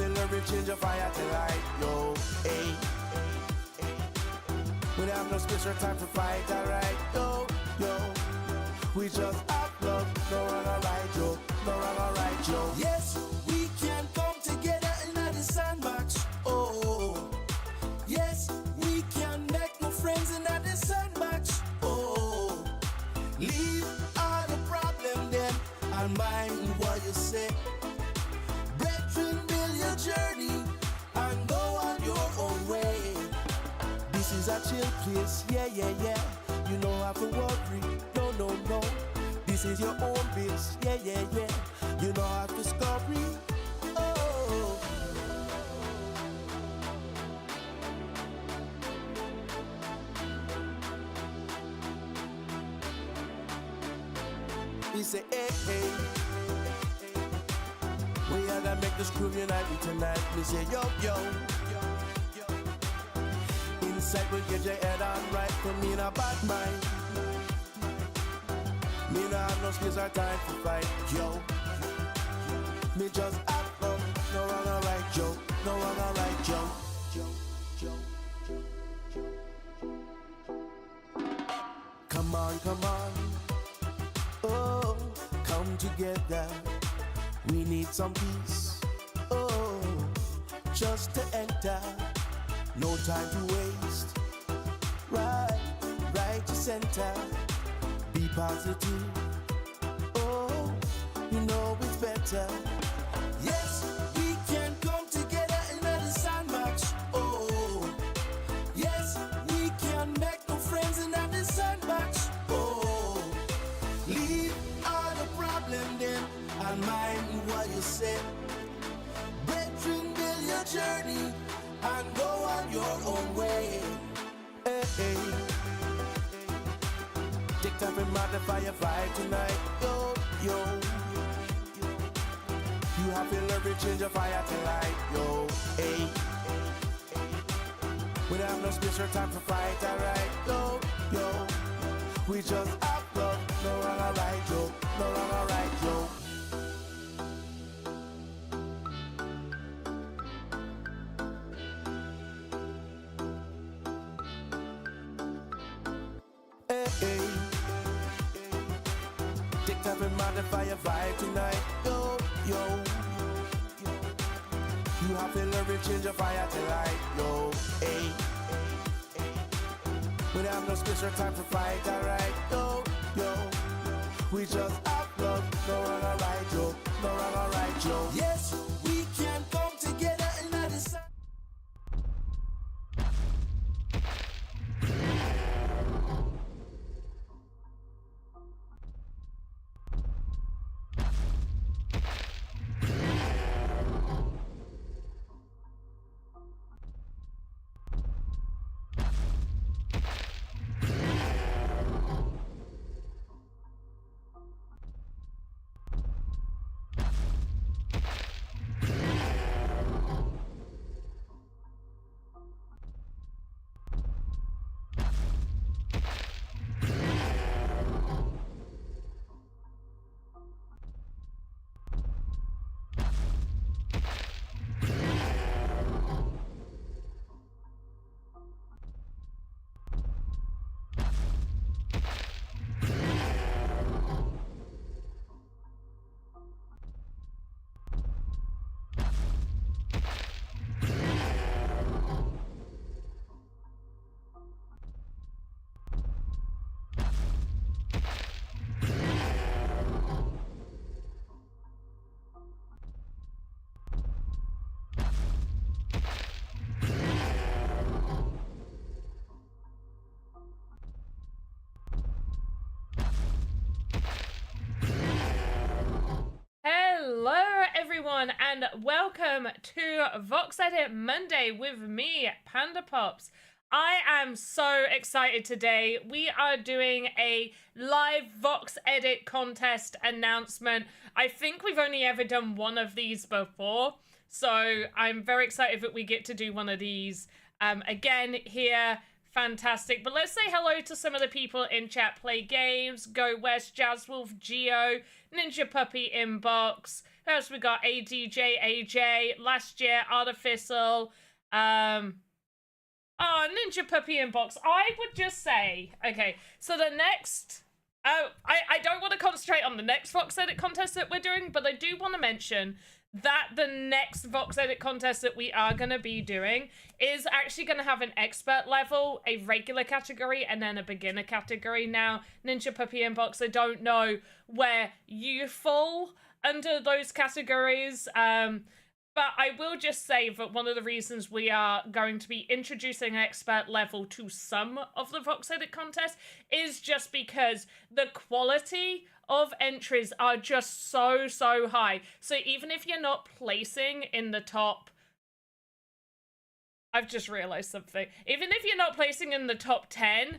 to learn to change your fire to light, yo. Hey. We don't have no space or time for fight, alright, yo, yo. We just have love, no wrong or right, yo, no wrong or right, yo. Yes, we can come together in the sandbox, oh. Yes, we can make no friends in the sandbox, oh. Leave all the problem then, and mind what you say. Brethren, build your journey, and go on your own way. This is a chill place, yeah, yeah, yeah. You don't have to worry, no, no, no. This is your own base, yeah, yeah, yeah. You don't have to scurry, oh. We say, hey, hey. We gotta make this crew unite tonight. We say, yo, yo. Inside will get your head on right. For me, not bad mind. Me not have no space or time to fight, yo. Me just act up, no wrong or right, yo. No wrong or right, yo. Come on, come on. Oh, come together. We need some peace. Oh, just to enter. No time to waste. Right to center. Be positive. Oh, you know it's better. Yes, we can come together in the sandbox. Oh, yes, we can make no friends in the sandbox. Oh, leave all the problem then, and mind what you say. Brethren, build your journey, and go on your own way. Hey, hey. Take time to modify your fight tonight, yo, yo. You have to learn to change your fire to light, yo, hey. We don't have no space or time for fight, alright, yo, yo. We just have love, no wrong or right, yo, no wrong or right, yo. Hey, hey. Take time to modify your vibe tonight, yo, yo. You have to learn to change your fire to light, yo, hey. We don't have no space or time for fight, alright, yo, yo. We just have love, no wrong or right, yo, no wrong or right, yo. Yes, we can come together in the sun. everyone, and welcome to VoxEdit Monday with me, Panda Pops. I am so excited today. We are doing a live VoxEdit contest announcement. I think we've only ever done one of these before, so I'm very excited that we get to do one of these again here fantastic. But let's say hello to some of the people in chat. Play Games, Go West, Jazzwolf, Geo, Ninja Puppy Inbox. Who else we got? ADJ, AJ, Last Year, Artificial. Oh, Ninja Puppy Inbox. I would just say, okay, so the next... I don't want to concentrate on the next VoxEdit contest that we're doing, but I do want to mention that the next VoxEdit contest that we are going to be doing is actually going to have an expert level, a regular category, and then a beginner category. Now, Ninja Puppy Inbox, I don't know where you fall under those categories, but I will just say that one of the reasons we are going to be introducing an expert level to some of the VoxEdit contest is just because the quality of entries are just so high. So even if you're not placing in the top... I've just realized something. Even if you're not placing in the top 10,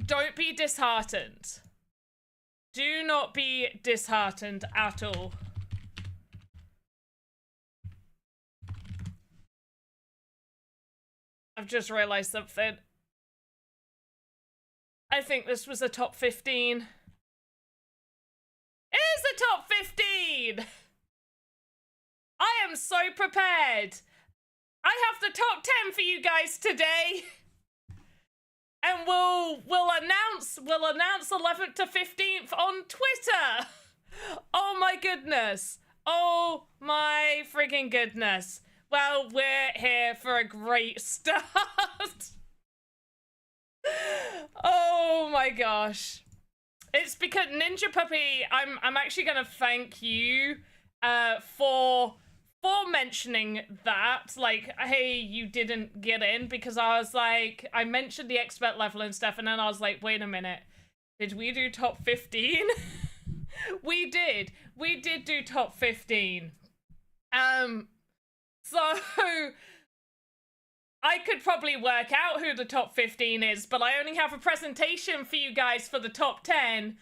don't be disheartened. Do not be disheartened at all. I've just realized something. I think this was a top 15. It is a top 15! I am so prepared. I have the top 10 for you guys today. And we'll announce 11th to 15th on Twitter. Oh my goodness. Oh my friggin' goodness. Well, we're here for a great start. Oh my gosh. It's because Ninja Puppy, I'm actually gonna thank you for mentioning that. Like, hey, you didn't get in, because I was like, I mentioned the expert level and stuff, and then I was like, wait a minute. Did we do top 15? We did. We did do top 15. So, I could probably work out who the top 15 is, but I only have a presentation for you guys for the top 10.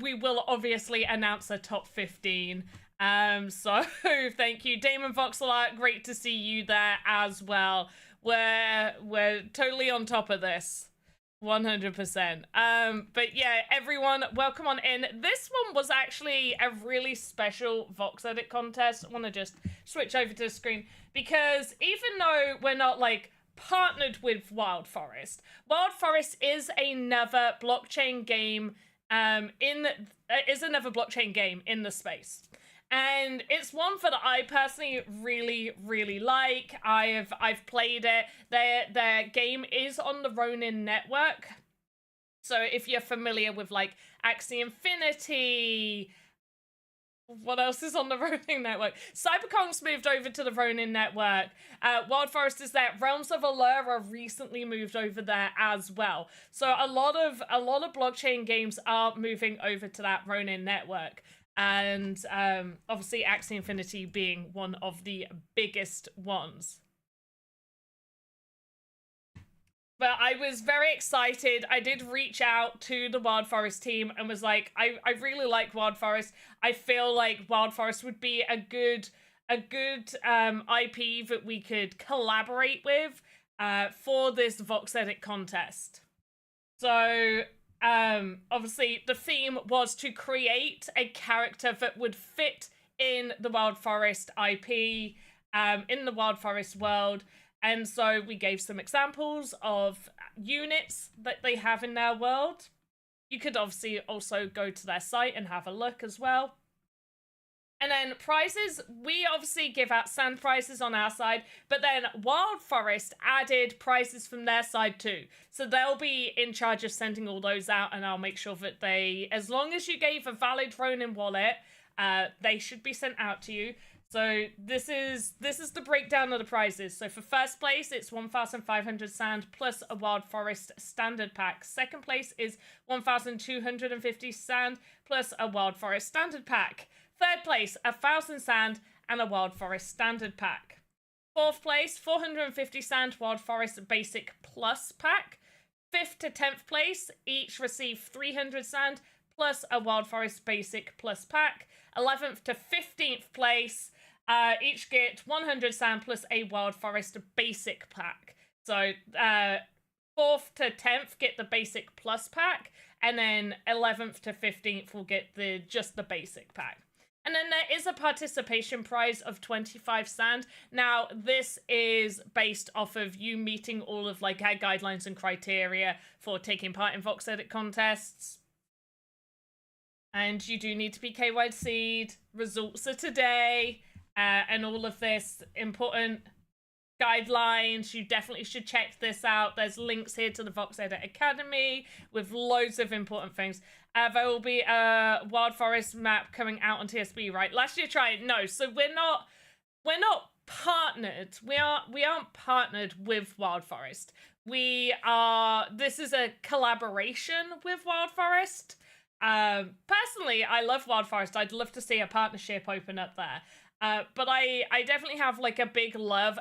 We will obviously announce the top 15. So, thank you. Damon Voxel, great to see you there as well. We're totally on top of this. 100%. But yeah, everyone, welcome on in. This one was actually a really special VoxEdit contest. I want to just switch over to the screen, because even though we're not like partnered with Wild Forest is another blockchain game another blockchain game in the space. And it's one that I personally really like. I've played it. Their game is on the Ronin network. So if you're familiar with like Axie Infinity, what else is on the Ronin network? Cyberconk's moved over to the Ronin network. Wild Forest is there. Realms of Allura recently moved over there as well. So a lot of blockchain games are moving over to that Ronin network. And obviously Axie Infinity being one of the biggest ones. But I was very excited. I did reach out to the Wild Forest team and was like, I really like Wild Forest. I feel like Wild Forest would be a good IP that we could collaborate with for this VoxEdit contest. So obviously the theme was to create a character that would fit in the Wild Forest IP, in the Wild Forest world. And so we gave some examples of units that they have in their world. You could obviously also go to their site and have a look as well. And then prizes, we obviously give out sand prizes on our side, but then Wild Forest added prizes from their side too. So they'll be in charge of sending all those out, and I'll make sure that they, as long as you gave a valid Ronin wallet, they should be sent out to you. So this is the breakdown of the prizes. So for first place, it's 1,500 sand plus a Wild Forest standard pack. Second place is 1,250 sand plus a Wild Forest standard pack. Third place, 1,000 sand and a Wild Forest standard pack. Fourth place, 450 sand Wild Forest basic plus pack. Fifth to 10th place, each receive 300 sand plus a Wild Forest basic plus pack. 11th to 15th place, each get 100 sand plus a Wild Forest basic pack. So 4th to 10th get the basic plus pack, and then 11th to 15th will get just the basic pack. And then there is a participation prize of 25 sand. Now, this is based off of you meeting all of like our guidelines and criteria for taking part in VoxEdit contests. And you do need to be KYC'd. Results are today. And all of this important guidelines. You definitely should check this out. There's links here to the VoxEdit Academy with loads of important things. There will be a Wild Forest map coming out on TSB, right? Last year tried. No, so we're not partnered. We aren't partnered with Wild Forest. This is a collaboration with Wild Forest. Personally, I love Wild Forest. I'd love to see a partnership open up there. But I definitely have like a big love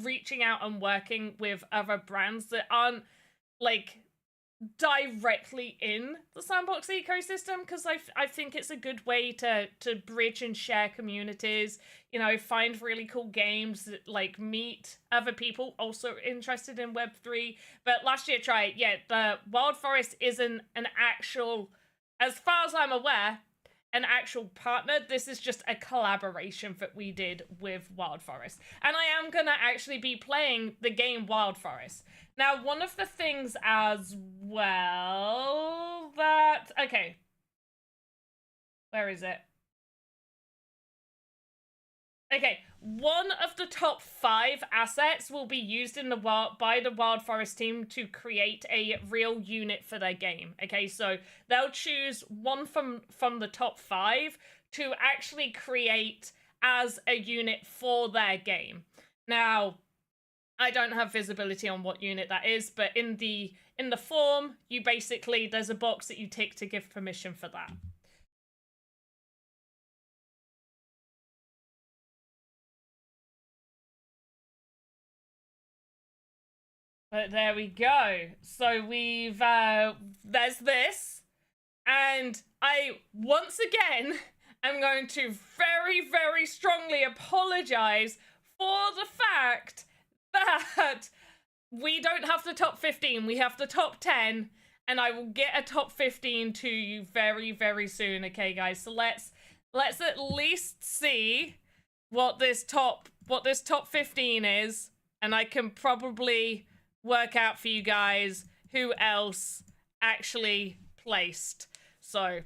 reaching out and working with other brands that aren't like directly in the Sandbox ecosystem, because I think it's a good way to bridge and share communities, you know, find really cool games that like meet other people also interested in Web3. But last year, the Wild Forest isn't an actual, as far as I'm aware, an actual partner. This is just a collaboration that we did with Wild Forest. And I am gonna actually be playing the game Wild Forest. Now, one of the things as well that... Okay. Where is it? Okay, one of the top 5 assets will be used in by the Wild Forest team to create a real unit for their game. Okay, so they'll choose one from the top 5 to actually create as a unit for their game. Now, I don't have visibility on what unit that is, but in the form, you basically, there's a box that you tick to give permission for that. But there we go. So we've, there's this. And I, once again, am going to very, very strongly apologize for the fact that we don't have the top 15. We have the top 10. And I will get a top 15 to you very, very soon. Okay, guys. So let's at least see what this top 15 is. And I can probably work out for you guys who else actually placed. So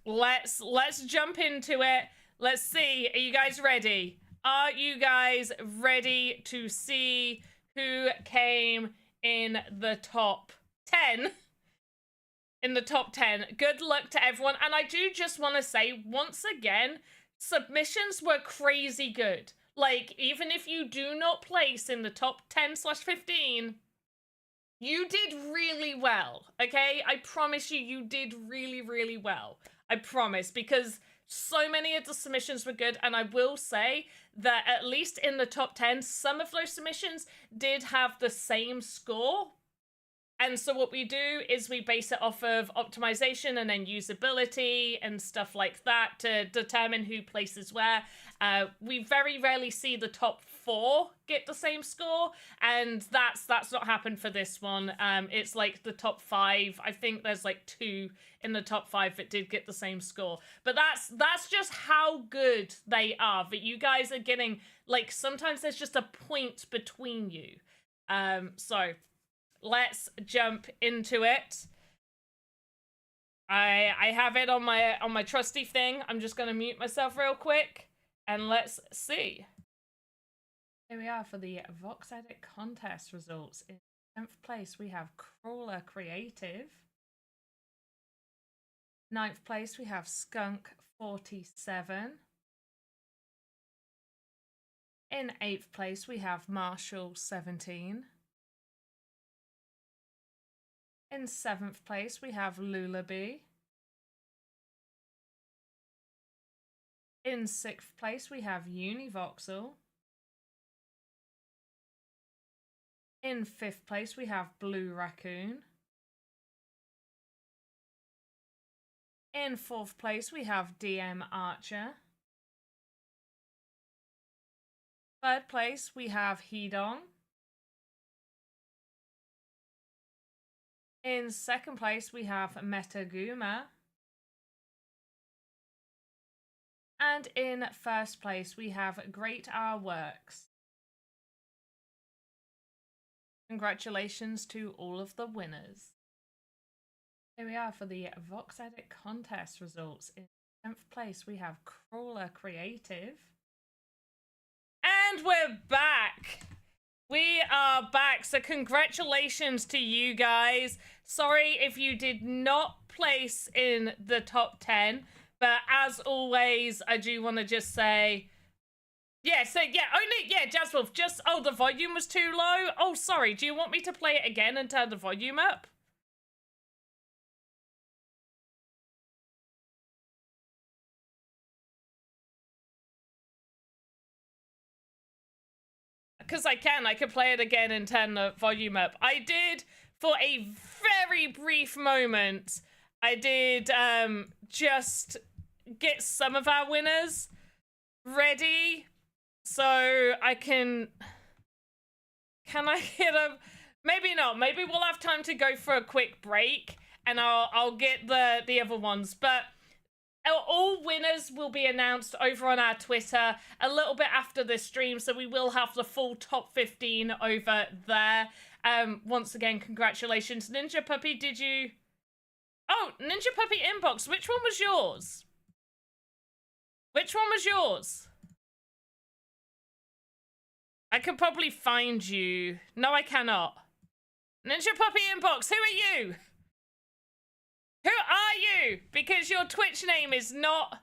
let's jump into it. Let's see. Are you guys ready? Are you guys ready to see who came in the top 10? In the top 10. Good luck to everyone. And I do just want to say, once again, submissions were crazy good. Like, even if you do not place in the top 10/15, you did really well, okay? I promise you, you did really, really well. I promise, because so many of the submissions were good, and I will say that at least in the top 10, some of those submissions did have the same score. And so what we do is we base it off of optimization and then usability and stuff like that to determine who places where. We very rarely see the top 4 get the same score, and that's not happened for this one. It's like the top 5. I think there's like 2 in the top 5 that did get the same score. But that's just how good they are. That you guys are getting, like, sometimes there's just a point between you. So let's jump into it. I have it on my trusty thing. I'm just gonna mute myself real quick and let's see. Here we are for the VoxEdit contest results. In 10th place we have Crawler Creative. 9th place we have Skunk 47. In 8th place we have Marshall 17. In 7th place, we have Lullaby. In 6th place, we have Univoxel. In 5th place, we have Blue Raccoon. In 4th place, we have DM Archer. 3rd place, we have Hedong. In second place, we have Metaguma. And in first place, we have Great Our Works. Congratulations to all of the winners. Here we are for the VoxEdit contest results. In 10th place, we have Crawler Creative. And we're back! We are back, so congratulations to you guys. Sorry if you did not place in the top 10, but as always, I do want to just say... Jazzwolf, oh, the volume was too low? Oh, sorry, do you want me to play it again and turn the volume up? Because I could play it again and turn the volume up. I did, for a very brief moment, I did just get some of our winners ready so I can I get them? Maybe not. Maybe we'll have time to go for a quick break and I'll get the other ones. But all winners will be announced over on our Twitter a little bit after this stream, so we will have the full top 15 over there. Once again, congratulations. Ninja Puppy, did you... Oh, Ninja Puppy Inbox, which one was yours? Which one was yours? I could probably find you. No, I cannot. Ninja Puppy Inbox, who are you? Who are you? Because your Twitch name is not...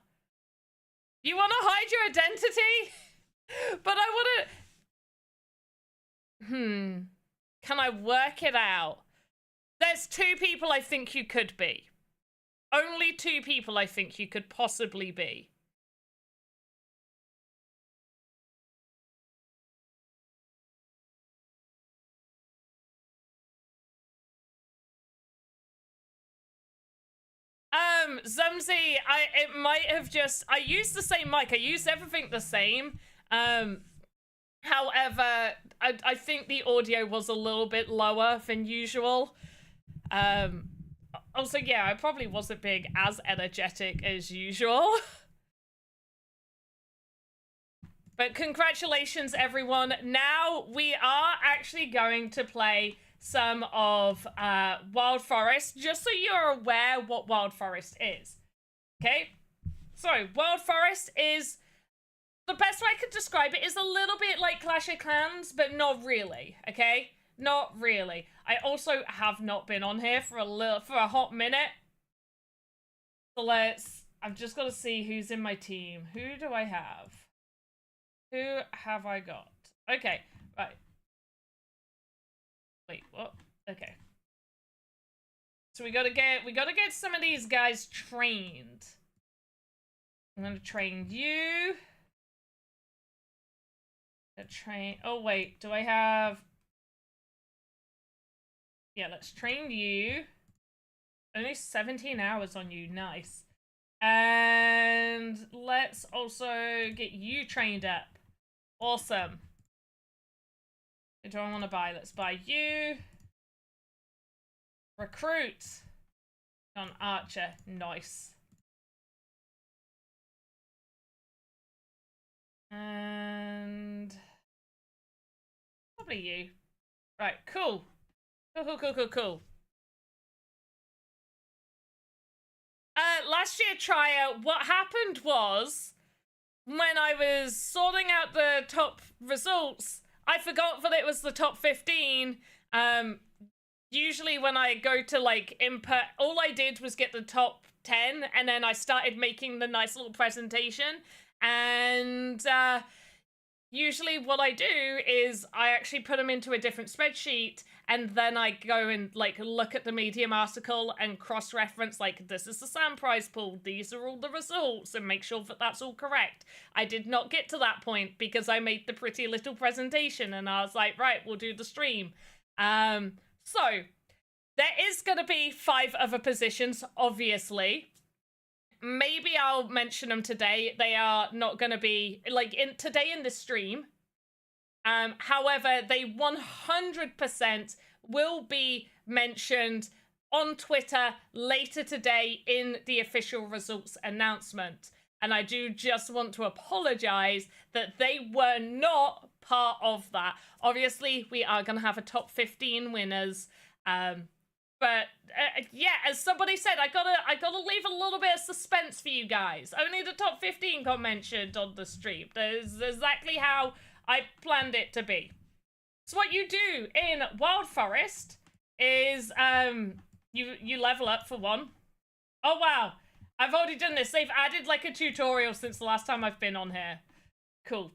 You want to hide your identity? But I want to... Can I work it out? There's 2 people I think you could be. Only 2 people I think you could possibly be. Zumzy, it might have just... I used the same mic. I used everything the same. However, I think the audio was a little bit lower than usual. Also, yeah, I probably wasn't being as energetic as usual. But congratulations, everyone. Now we are actually going to play some of Wild Forest, just so you're aware what Wild Forest is. Okay? So, Wild Forest is... The best way I could describe it is a little bit like Clash of Clans, but not really, okay? Not really. I also have not been on here for a hot minute. So I've just got to see who's in my team. Who do I have? Who have I got? Okay, right. Wait, what? Okay. So we gotta get some of these guys trained. I'm gonna train you. Oh wait, do I have... Yeah, let's train you. Only 17 hours on you, nice. And let's also get you trained up. Awesome. Who do I want to buy? Let's buy you. Recruit. On Archer, nice. And probably you. Right, cool. Cool. Last year tryout, what happened was when I was sorting out the top results, I forgot that it was the top 15. Usually when I go to like input, all I did was get the top 10 and then I started making the nice little presentation. And usually what I do is I actually put them into a different spreadsheet and then I go and like look at the Medium article and cross-reference like this is the SAM prize pool, these are all the results, and make sure that that's all correct. I did not get to that point because I made the pretty little presentation and I was like, right, we'll do the stream. So there is going to be 5 other positions, obviously. Maybe I'll mention them today. They are not going to be like today in the stream. However, they 100% will be mentioned on Twitter later today in the official results announcement. And I do just want to apologize that they were not part of that. Obviously, we are going to have a top 15 winners. But yeah, as somebody said, I gotta leave a little bit of suspense for you guys. Only the top 15 got mentioned on the stream. That is exactly how I planned it to be. So what you do in Wild Forest is you level up for one. Oh wow, I've already done this. They've added like a tutorial since the last time I've been on here. Cool.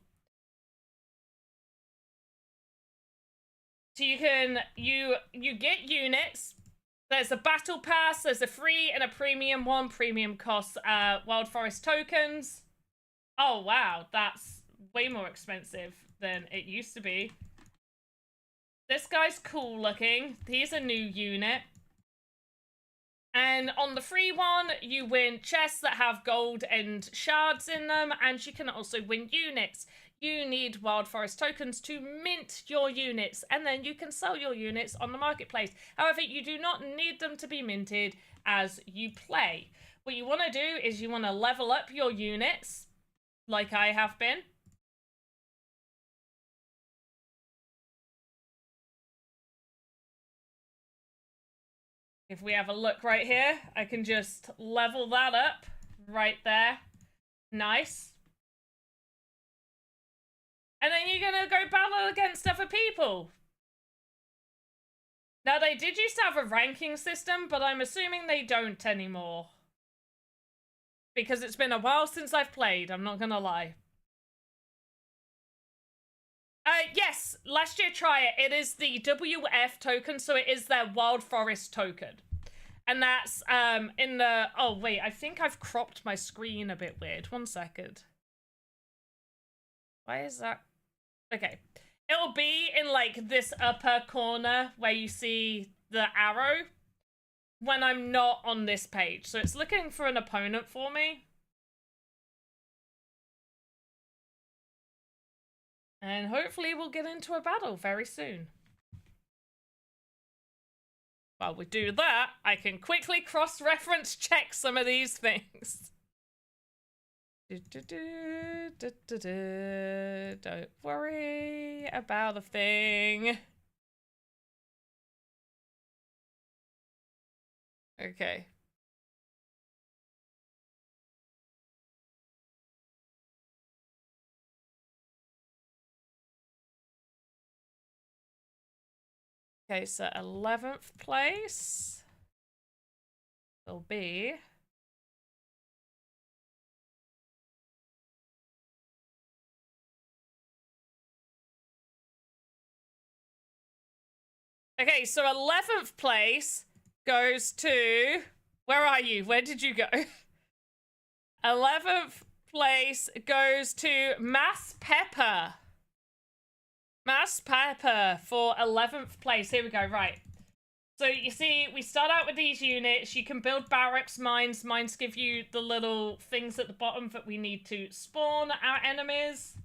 So you can you get units. There's a battle pass, there's a free and a premium one. Premium costs Wild Forest tokens. Oh wow, that's way more expensive than it used to be. This guy's cool looking. He's a new unit. And on the free one, you win chests that have gold and shards in them, and you can also win units. You need Wild Forest tokens to mint your units, and then you can sell your units on the marketplace. However, you do not need them to be minted as you play. What you want to do is you want to level up your units, like I have been. If we have a look right here, I can just level that up right there. Nice. And then you're gonna go battle against other people. Now, they did used to have a ranking system, but I'm assuming they don't anymore. Because it's been a while since I've played, I'm not gonna lie. Yes, last year try it. It is the WF token, so it is their Wild Forest token. And that's in the... Oh, wait, I think I've cropped my screen a bit weird. 1 second. Why is that? Okay. It'll be in, like, this upper corner where you see the arrow when I'm not on this page. So it's looking for an opponent for me. And hopefully we'll get into a battle very soon. While we do that, I can quickly cross-reference check some of these things. Don't worry about a thing. Okay. Okay, so 11th place will be... Okay, so 11th place goes to... Where are you? Where did you go? 11th place goes to Mass Pepper. Mass Pepper for 11th place. Here we go, right. So you see, we start out with these units. You can build barracks, mines. Mines give you the little things at the bottom that we need to spawn our enemies.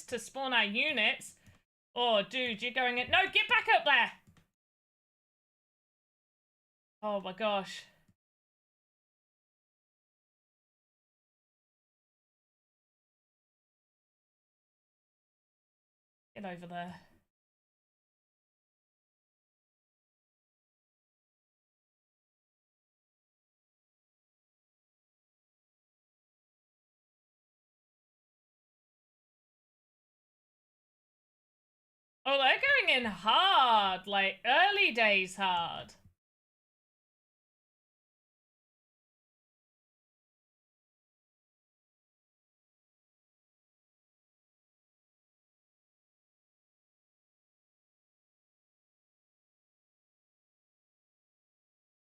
To spawn our units. Oh, dude, you're going in. No, get back up there. Oh my gosh. Get over there. Oh, they're going in hard, like early days hard.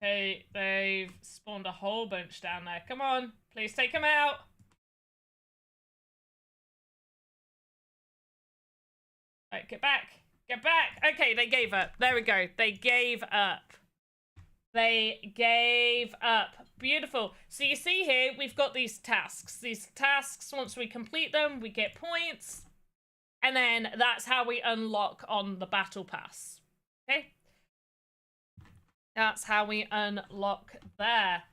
Okay, they've spawned a whole bunch down there. Come on, please take them out. Right, get back. Get back. Okay, they gave up. There we go. They gave up. They gave up. Beautiful. So you see here, we've got these tasks. These tasks, once we complete them, we get points. And then that's how we unlock on the battle pass. Okay? That's how we unlock there.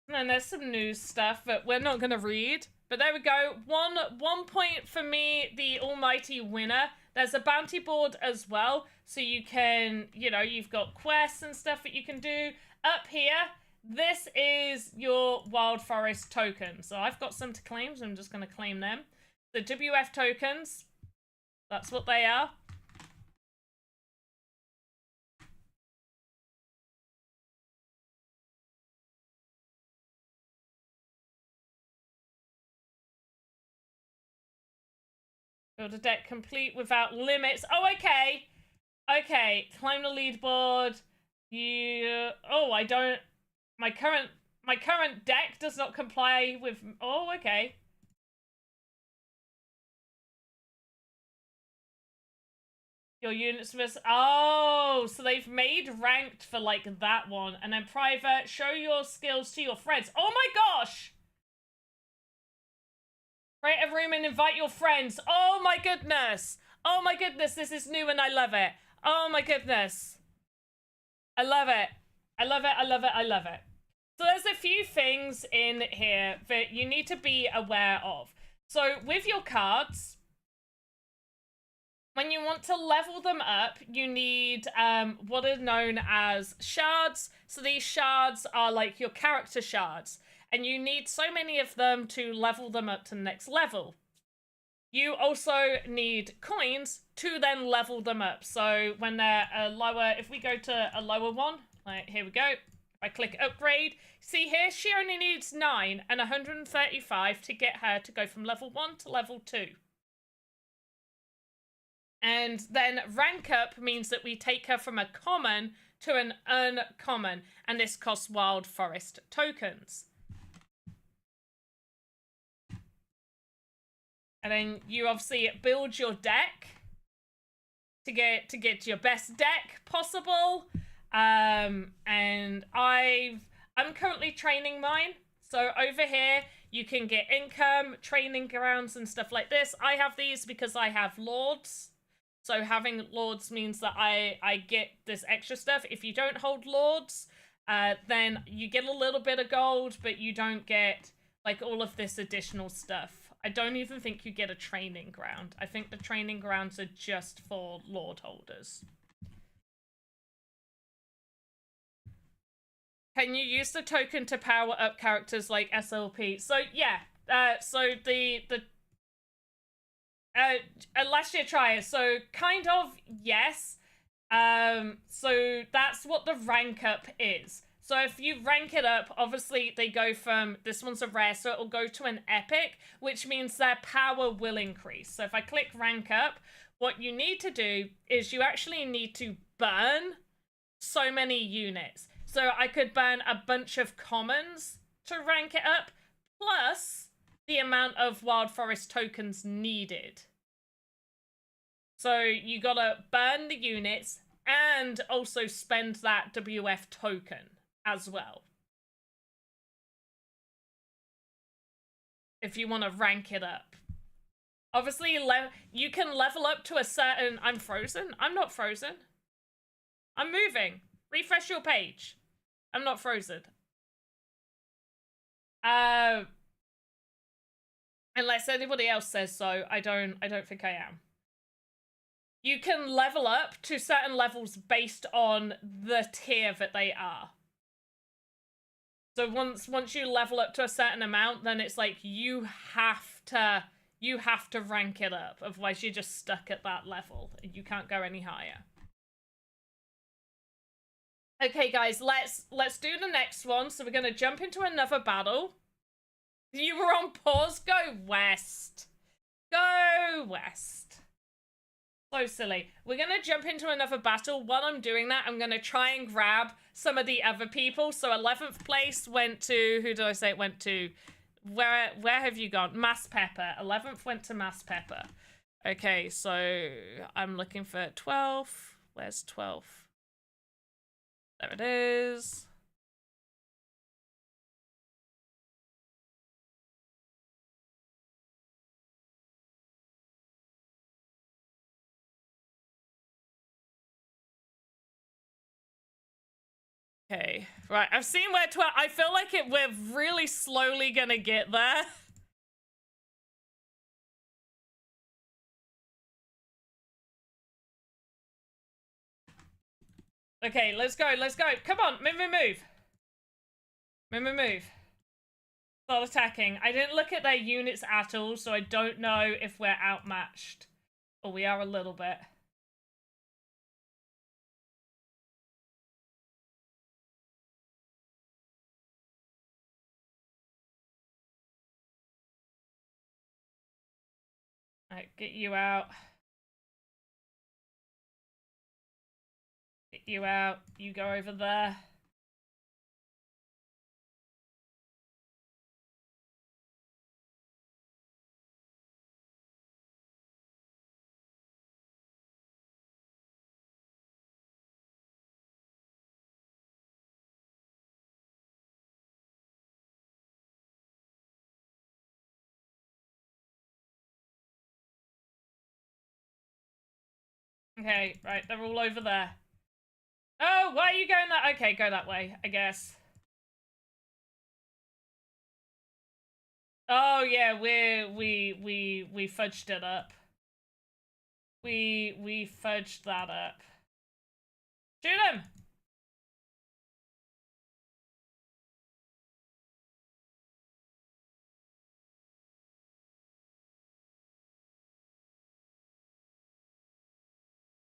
And then there's some news stuff that we're not going to read. But there we go. One point for me, the almighty winner. There's a bounty board as well. So you can, you know, you've got quests and stuff that you can do. Up here, this is your Wild Forest token. So I've got some to claim, so I'm just going to claim them. The WF tokens, that's what they are. Build a deck complete without limits. Oh, okay. Okay, climb the leaderboard. You... Oh, I don't... My current deck does not comply with... Oh, okay. Your units must... Oh, so they've made ranked for, like, that one. And then private, show your skills to your friends. Oh my gosh! Create a room and invite your friends. Oh my goodness! Oh my goodness, this is new and I love it. Oh my goodness. I love it. I love it, I love it, I love it. So there's a few things in here that you need to be aware of. So with your cards, when you want to level them up, you need what are known as shards. So these shards are like your character shards. And you need so many of them to level them up to the next level. You also need coins to then level them up. So when they're a lower, if we go to a lower one, like here we go. If I click upgrade, see here, she only needs 9 and 135 to get her to go from level 1 to level 2. And then rank up means that we take her from a common to an uncommon. And this costs Wild Forest tokens. And then you obviously build your deck to get your best deck possible. And I'm currently training mine. So over here, you can get income, training grounds, and stuff like this. I have these because I have lords. So having lords means that I get this extra stuff. If you don't hold lords, then you get a little bit of gold, but you don't get like all of this additional stuff. I don't even think you get a training ground. I think the training grounds are just for lord holders. Can you use the token to power up characters like SLP? So yeah, so the last year try it. So kind of yes. So that's what the rank up is. So if you rank it up, obviously they go from, this one's a rare, so it'll go to an epic, which means their power will increase. So if I click rank up, what you need to do is you actually need to burn so many units. So I could burn a bunch of commons to rank it up, plus the amount of Wild Forest tokens needed. So you gotta burn the units and also spend that WF token as well, if you want to rank it up. Obviously, you can level up to a certain... I'm frozen? I'm not frozen. I'm moving. Refresh your page. I'm not frozen. Unless anybody else says so, I don't think I am. You can level up to certain levels based on the tier that they are. So once you level up to a certain amount, then it's like you have to rank it up. Otherwise, you're just stuck at that level and you can't go any higher. Okay, guys, let's do the next one. So we're gonna jump into another battle. You were on pause. Go west. Go west. So silly. We're gonna jump into another battle. While I'm doing that, I'm gonna try and grab some of the other people. So 11th place went to, who did I say it went to? Where have you gone? Mass Pepper. 11th went to Mass Pepper. Okay, so I'm looking for 12th. Where's 12th? There it is. Okay, right. I've seen where 12. I feel like we're really slowly gonna get there. Okay, let's go. Let's go. Come on, move. Move. Start attacking. I didn't look at their units at all, so I don't know if we're outmatched. Or we are a little bit. Alright, get you out. Get you out. You go over there. Okay, right, they're all over there. Oh, why are you going that? Okay, go that way, I guess. Oh yeah, we fudged it up. We fudged that up. Shoot him!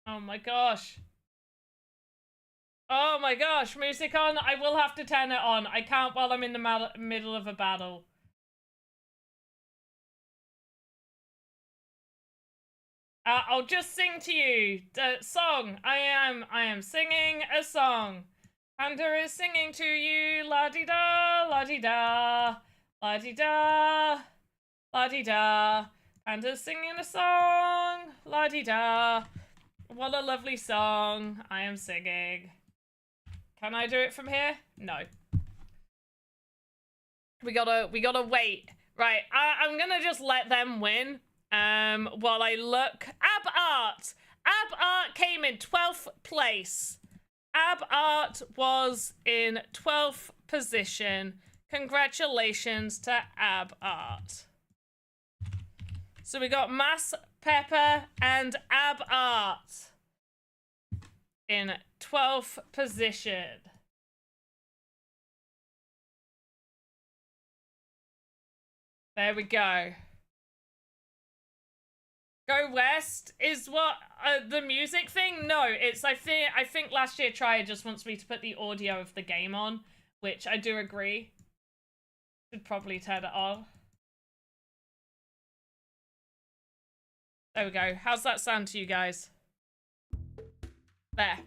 Oh my gosh. Oh my gosh, music on. I will have to turn it on. I can't while I'm in the middle of a battle. I'll just sing to you the song. I am singing a song. Panda is singing to you. La-di-da, la-di-da, la-di-da, la-di-da. Panda's singing a song. La-di-da. What a lovely song I am singing. Can I do it from here? No. We gotta wait. Right, I'm gonna just let them win. While I look. Ab Art! Ab Art came in 12th place. Ab Art was in 12th position. Congratulations to Ab Art. So we got Mass Pepper and Ab Art in 12th position. There we go. Go West is what the music thing? No, it's I think last year Triad just wants me to put the audio of the game on, which I do agree. Should probably turn it on. There we go. How's that sound to you guys? There.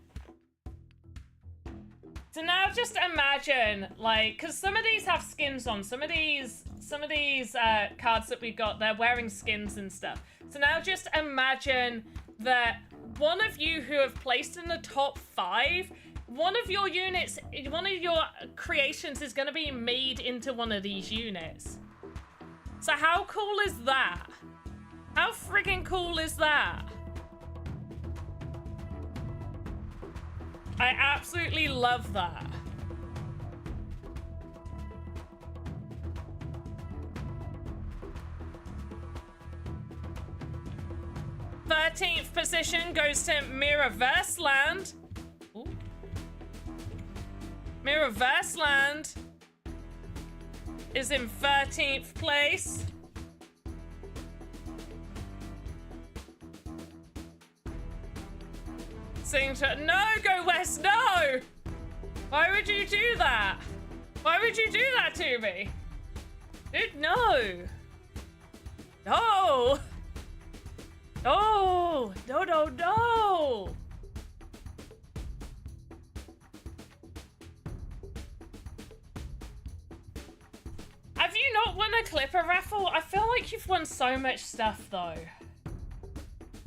So now just imagine, like, because some of these have skins on. Some of these cards that we got, they're wearing skins and stuff. So now just imagine that one of you who have placed in the top 5, one of your units, one of your creations is going to be made into one of these units. So how cool is that? How friggin' cool is that? I absolutely love that. Thirteenth position goes to Mirrorverse Land. Ooh. Mirrorverse Land is in 13th place. No, Go West, no! Why would you do that? Why would you do that to me? Dude, no. No! No! No, no, no! Have you not won a Clipper raffle? I feel like you've won so much stuff, though.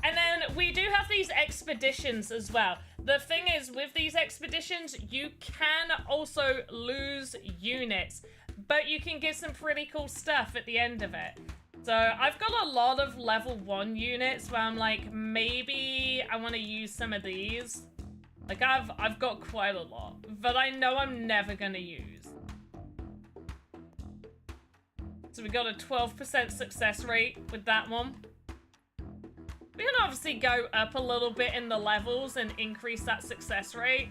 And then we do have these expeditions as well. The thing is, with these expeditions, you can also lose units, but you can get some pretty cool stuff at the end of it. So I've got a lot of level 1 units where I'm like, maybe I want to use some of these. Like, I've got quite a lot, but I know I'm never gonna use. So we got a 12% success rate with that one. We can obviously go up a little bit in the levels and increase that success rate.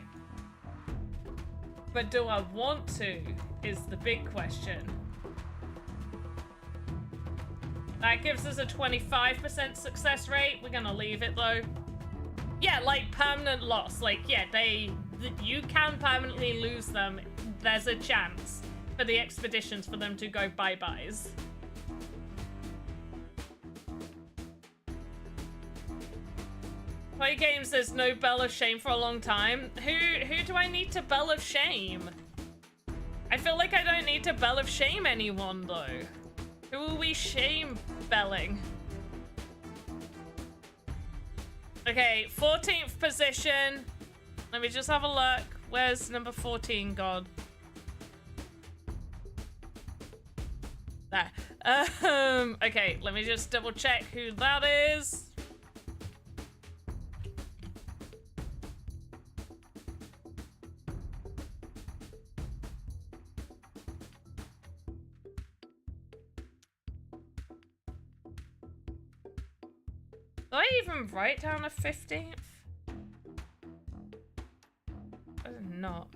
But do I want to, is the big question. That gives us a 25% success rate. We're gonna leave it though. Yeah, like permanent loss. Like, yeah, you can permanently lose them. There's a chance for the expeditions for them to go bye-byes. Play games, there's no bell of shame for a long time. Who do I need to bell of shame? I feel like I don't need to bell of shame anyone though. Who are we shame belling? Okay, 14th position. Let me just have a look. Where's number 14 gone? There. Okay, let me just double check who that is. Did I even write down a 15th? I did not.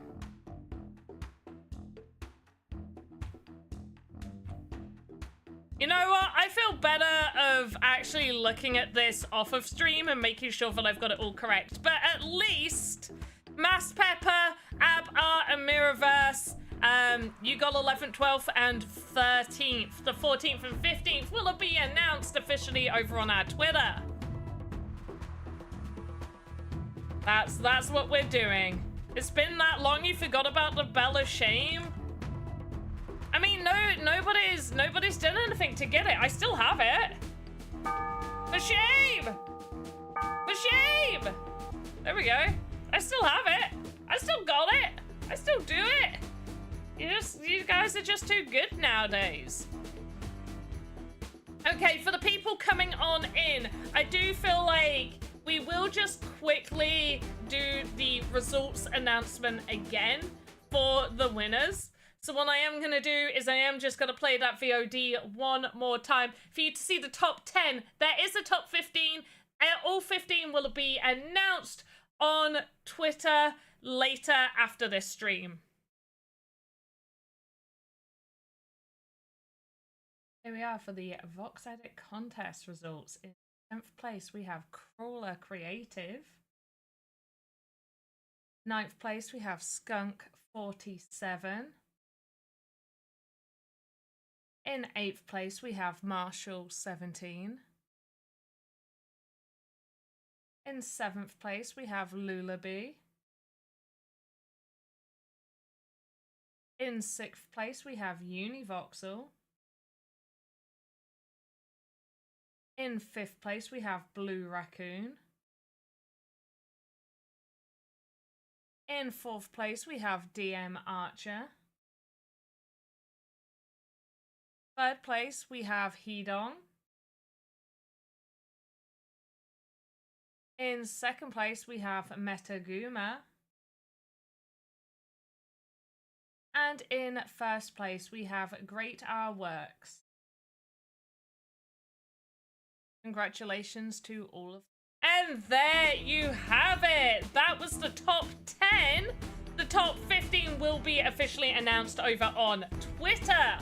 You know what? I feel better of actually looking at this off of stream and making sure that I've got it all correct. But at least Mass Pepper, Ab Art, and Mirrorverse, you got 11th, 12th, and 13th. The 14th and 15th will be announced officially over on our Twitter. That's what we're doing. It's been that long you forgot about the Bell of Shame? I mean, nobody's done anything to get it. I still have it. For shame! For shame! There we go. I still have it. I still got it. I still do it. You guys are just too good nowadays. Okay, for the people coming on in, I do feel like we will just quickly do the results announcement again for the winners. So what I am going to do is I am just going to play that VOD one more time for you to see the top 10. There is a top 15. All 15 will be announced on Twitter later after this stream. Here we are for the VoxEdit contest results. In 10th place, we have Crawler Creative. 9th place, we have Skunk 47. In 8th place, we have Marshall 17. In 7th place, we have Lullaby. In 6th place, we have Univoxel. In 5th place, we have Blue Raccoon. In 4th place, we have DM Archer. 3rd place, we have Hedong. In 2nd place, we have Metaguma. And in 1st place, we have Great R Works. Congratulations to all of them. And there you have it. That was the top 10. The top 15 will be officially announced over on Twitter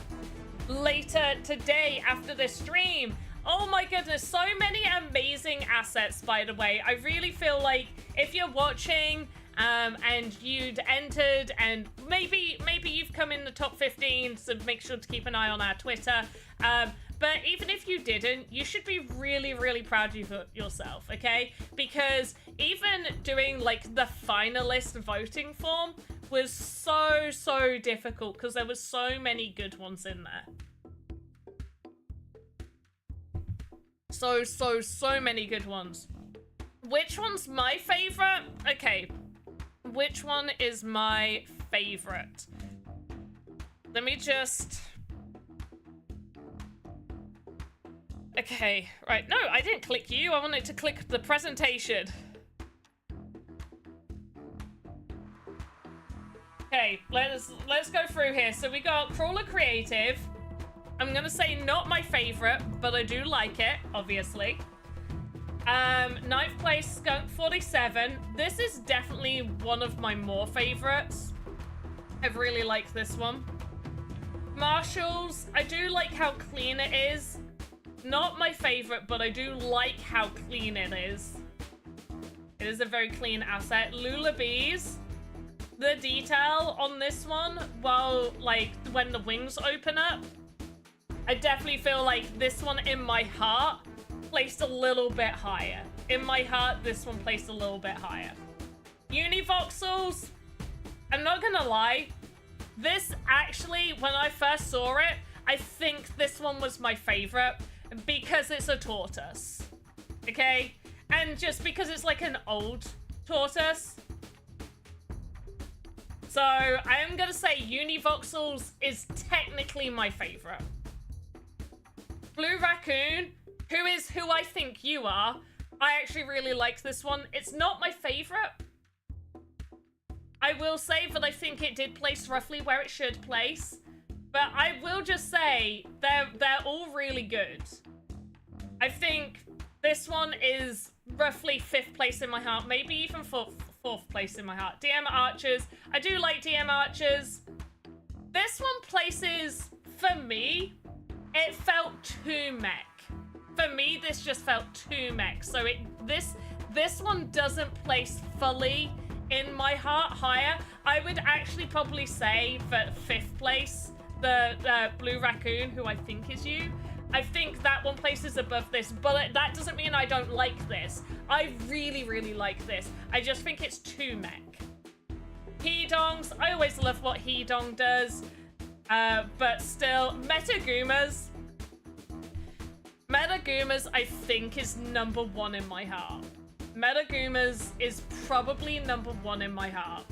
later today after the stream. Oh my goodness, so many amazing assets, by the way. I really feel like if you're watching and you'd entered and maybe you've come in the top 15, so make sure to keep an eye on our Twitter. But even if you didn't, you should be really, really proud of yourself, okay? Because even doing like the finalist voting form was so difficult because there was so many good ones in there. So many good ones. Which one's my favorite? Okay, which one is my favorite? Let me just... Okay, right. No, I didn't click you. I wanted to click the presentation. Okay, let's go through here. So we got Crawler Creative. I'm gonna say not my favorite, but I do like it, obviously. Ninth place, Skunk 47. This is definitely one of my more favorites. I really like this one. Marshalls, I do like how clean it is. Not my favorite, but I do like how clean it is. It is a very clean asset. Lullabies. The detail on this one, well, like, when the wings open up, I definitely feel like this one in my heart placed a little bit higher. In my heart, this one placed a little bit higher. Univoxels, I'm not gonna lie. This actually, when I first saw it, I think this one was my favorite because it's a tortoise. Okay? And just because it's like an old tortoise. So I am gonna say Univoxels is technically my favorite. Blue Raccoon, who I think you are. I actually really like this one. It's not my favorite. I will say that I think it did place roughly where it should place. But I will just say they're all really good. I think this one is roughly 5th place in my heart, maybe even 4th place in my heart. DM Archers. I do like DM Archers. This one places, for me, it felt too mech. For me, this just felt too mech. So this one doesn't place fully in my heart higher. I would actually probably say that 5th place, the Blue Raccoon, who I think is you, I think that one places above this, but that doesn't mean I don't like this. I really, really like this. I just think it's too mech. Hedongs, I always love what Hedong does, but still, Metagumas. Metagumas, I think, is number 1 in my heart. Metagumas is probably number 1 in my heart.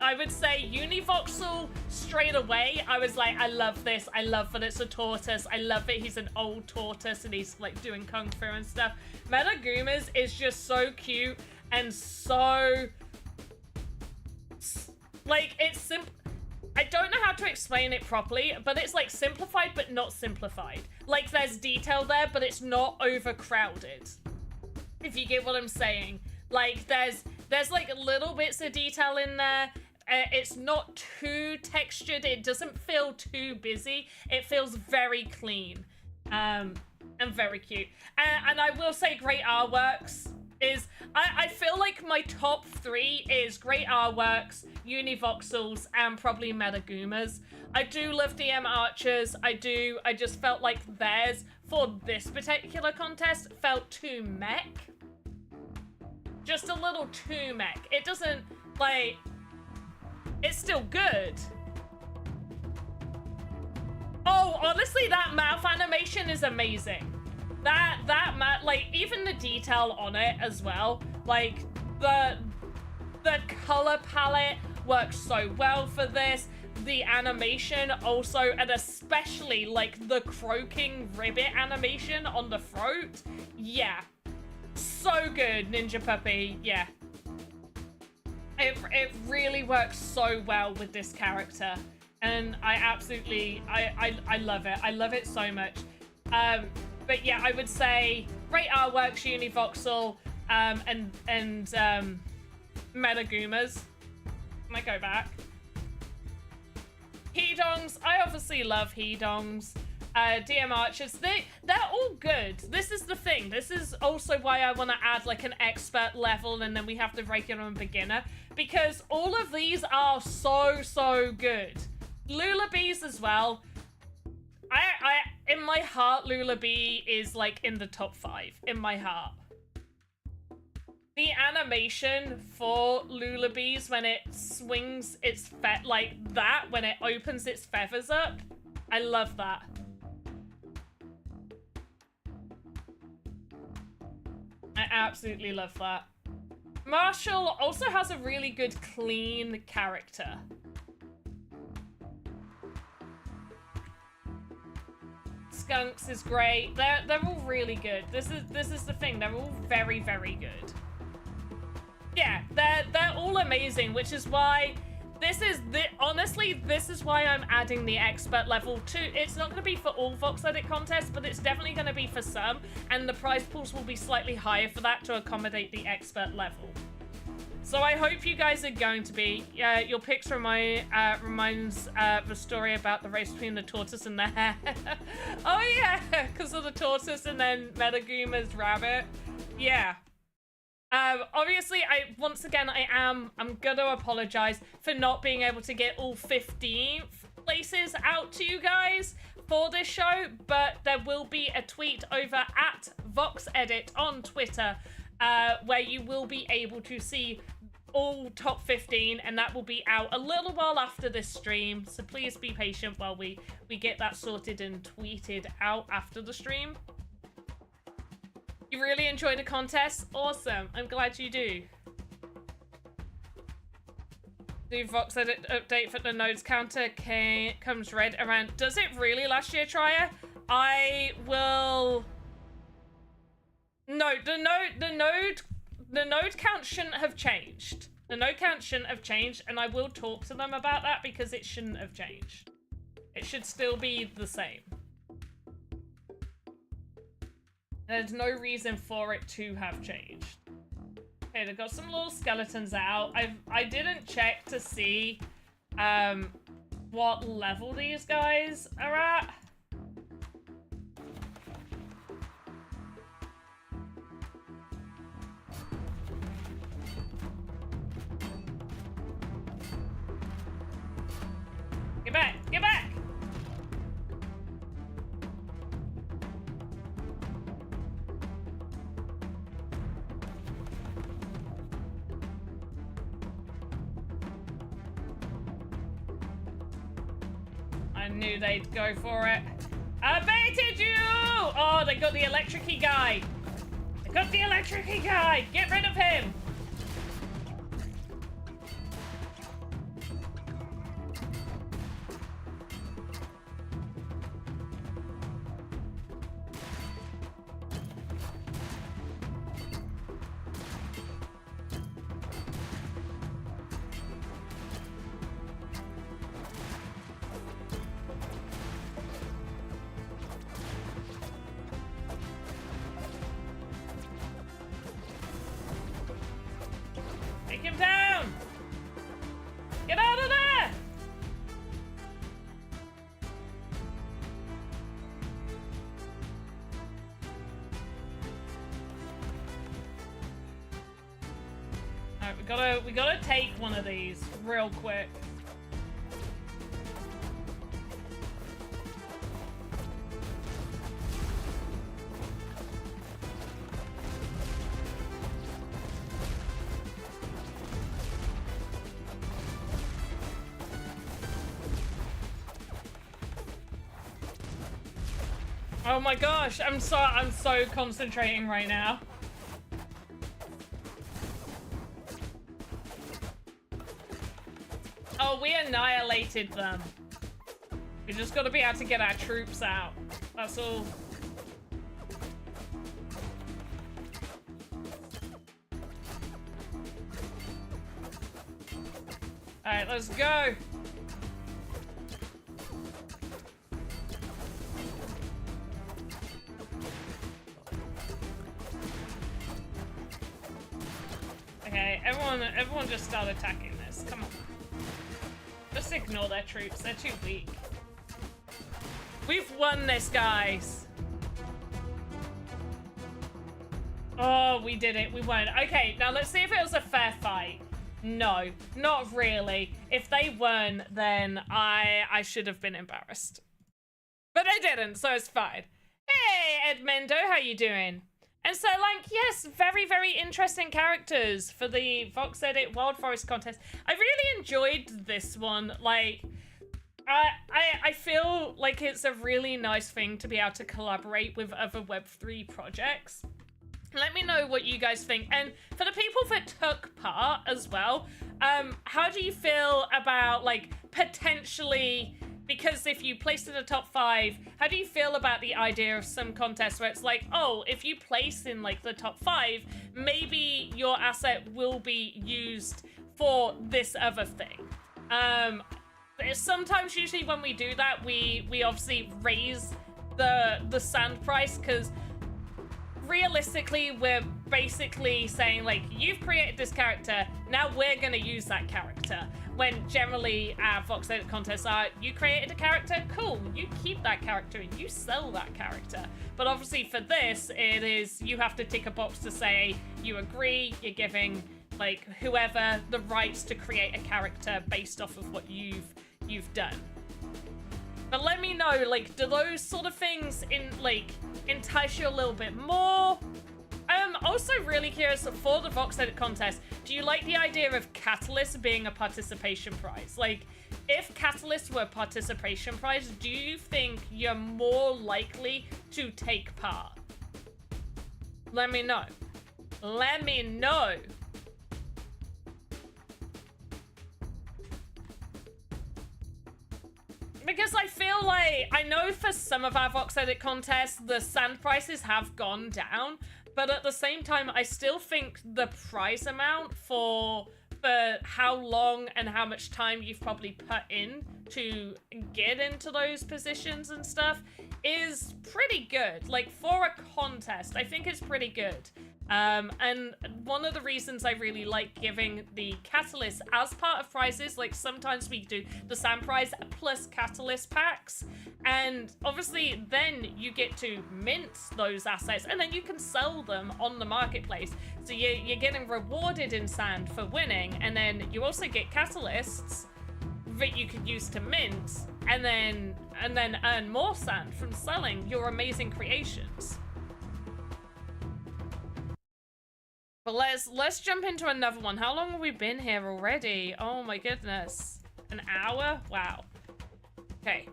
I would say Univoxel straight away. I was like, I love this. I love that it's a tortoise. I love that he's an old tortoise and he's like doing kung fu and stuff. Metagumas is just so cute and so like it's simple. I don't know how to explain it properly, but it's like simplified but not simplified. Like there's detail there, but it's not overcrowded. If you get what I'm saying. Like there's like little bits of detail in there. It's not too textured. It doesn't feel too busy. It feels very clean and very cute. And I will say Great Artworks is... I feel like my top 3 is Great Artworks, Univoxels, and probably Metagumas. I do love DM Archers. I do. I just felt like theirs, for this particular contest, felt too mech. Just a little too mech. It doesn't, like... It's still good. Oh, honestly, that mouth animation is amazing. Like, even the detail on it as well. Like, the color palette works so well for this. The animation also, and especially, like, the croaking ribbit animation on the throat. Yeah. So good, Ninja Puppy. Yeah. It really works so well with this character. And I absolutely, I love it. I love it so much. But yeah, I would say Great Artworks, Univoxel, and Metagumas. Can I go back? Hedongs, I obviously love Hedongs. DM Archers, they're all good. This is the thing. This is also why I want to add like an expert level and then we have the regular and beginner, because all of these are so good. Lullabies as well. I in my heart, Lullaby is like in the top 5 in my heart. The animation for Lullabies when it swings its like that, when it opens its feathers up, I love that. I absolutely love that. Marshall also has a really good, clean character. Skunks is great. They're all really good. This is the thing. They're all very good. Yeah, they're all amazing, which is why honestly, this is why I'm adding the expert level to. It's not going to be for all VoxEdit contests, but it's definitely going to be for some, and the prize pools will be slightly higher for that to accommodate the expert level. So I hope you guys are going to be. Your picks reminds the story about the race between the tortoise and the hare. Oh yeah, because of the tortoise and then Metaguma's rabbit. Yeah. Obviously, I'm gonna apologize for not being able to get all 15 places out to you guys for this show, but there will be a tweet over at VoxEdit on Twitter, where you will be able to see all top 15, and that will be out a little while after this stream, so please be patient while we get that sorted and tweeted out after the stream. You really enjoyed the contest? Awesome. I'm glad you do. The VoxEdit update for the nodes counter comes red around. Does it really last year, Trier? I will... No, the node count shouldn't have changed. The node count shouldn't have changed, and I will talk to them about that because it shouldn't have changed. It should still be the same. There's no reason for it to have changed. Okay, they've got some little skeletons out. I didn't check to see what level these guys are at. Get back! Get back! I knew they'd go for it. I baited you! Oh, they got the electric-y guy. They got the electric-y guy. Get rid of him. Take him down! Get out of there! Alright, we gotta take one of these real quick. Oh my gosh, I'm so concentrating right now. Oh, we annihilated them. We just gotta be able to get our troops out. That's all. Alright, let's go. Okay, everyone just start attacking this. Come on. Just ignore their troops. They're too weak. We've won this, guys. Oh, we did it. We won. Okay, now let's see if it was a fair fight. No, not really. If they weren't, then I should have been embarrassed. But I didn't, so it's fine. Hey, Edmendo, how you doing? And so, like, yes, very, very interesting characters for the VoxEdit Wild Forest contest. I really enjoyed this one. Like, I feel like it's a really nice thing to be able to collaborate with other Web3 projects. Let me know what you guys think. And for the people that took part as well, how do you feel about, like, potentially... Because if you placed in the top 5, how do you feel about the idea of some contests where it's like, oh, if you place in like the top 5, maybe your asset will be used for this other thing? Sometimes, usually when we do that, we obviously raise the sand price, because realistically we're basically saying, like, you've created this character, now we're gonna use that character. When generally our VoxEdit contests are, you created a character, cool, you keep that character and you sell that character. But obviously for this, it is, you have to tick a box to say you agree, you're giving like whoever the rights to create a character based off of what you've done. But let me know, like, do those sort of things entice you a little bit more? I'm also really curious for the VoxEdit contest, do you like the idea of Catalyst being a participation prize? Like, if Catalyst were a participation prize, do you think you're more likely to take part? Let me know. Let me know. Because I feel like, I know for some of our VoxEdit contests, the sand prices have gone down, but at the same time, I still think the prize amount for how long and how much time you've probably put in to get into those positions and stuff is pretty good. Like, for a contest, I think it's pretty good. And one of the reasons I really like giving the Catalyst as part of prizes, like sometimes we do the Sand Prize plus Catalyst packs, and obviously then you get to mint those assets and then you can sell them on the marketplace. So you're getting rewarded in Sand for winning, and then you also get Catalysts that you could use to mint and then earn more Sand from selling your amazing creations. But let's jump into another one. How long have we been here already? Oh my goodness. An hour? Wow. Okay.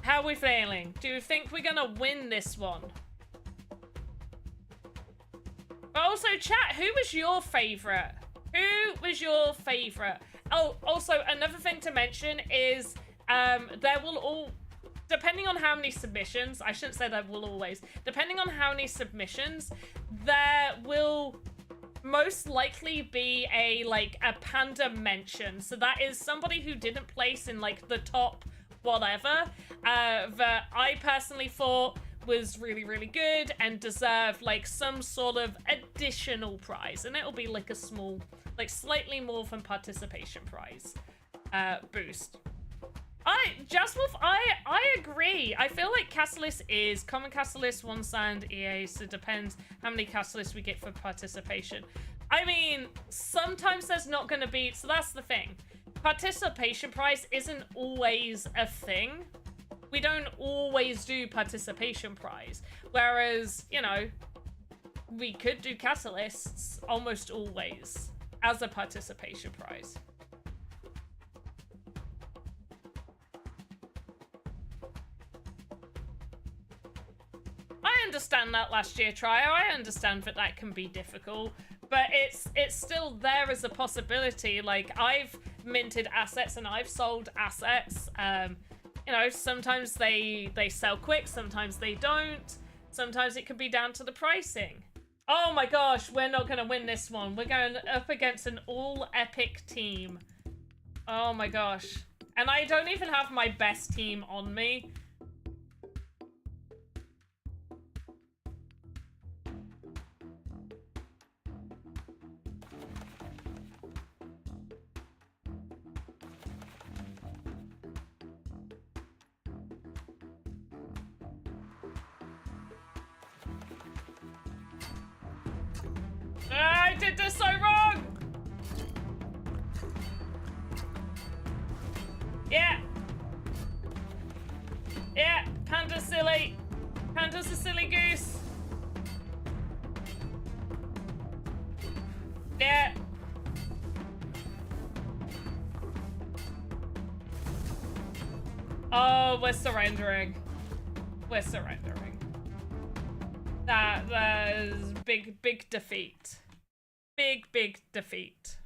How are we feeling? Do you think we're gonna win this one? But also, chat, who was your favorite? Who was your favorite? Oh, also, another thing to mention is there will all... Depending on how many submissions, I shouldn't say that will always, depending on how many submissions, there will most likely be a panda mention. So that is somebody who didn't place in like the top whatever, that I personally thought was really, really good and deserved like some sort of additional prize. And it'll be like a small, like slightly more than participation prize boost. I agree. I feel like Catalyst is common Catalyst, 1 sand, EA, so it depends how many Catalysts we get for participation. I mean, sometimes there's not going to be, so that's the thing. Participation prize isn't always a thing. We don't always do participation prize. Whereas, you know, we could do Catalysts almost always as a participation prize. I understand that last year trial. I understand that can be difficult, but it's still there as a possibility. Like, I've minted assets and I've sold assets. You know, sometimes they sell quick, sometimes they don't. Sometimes it could be down to the pricing. Oh my gosh, we're not gonna win this one. We're going up against an all epic team. Oh my gosh. And I don't even have my best team on me. I did this so wrong! Yeah. Yeah, Panda's silly. Panda's a silly goose. Yeah. Oh, we're surrendering. We're surrendering. That is big defeat. Big defeat.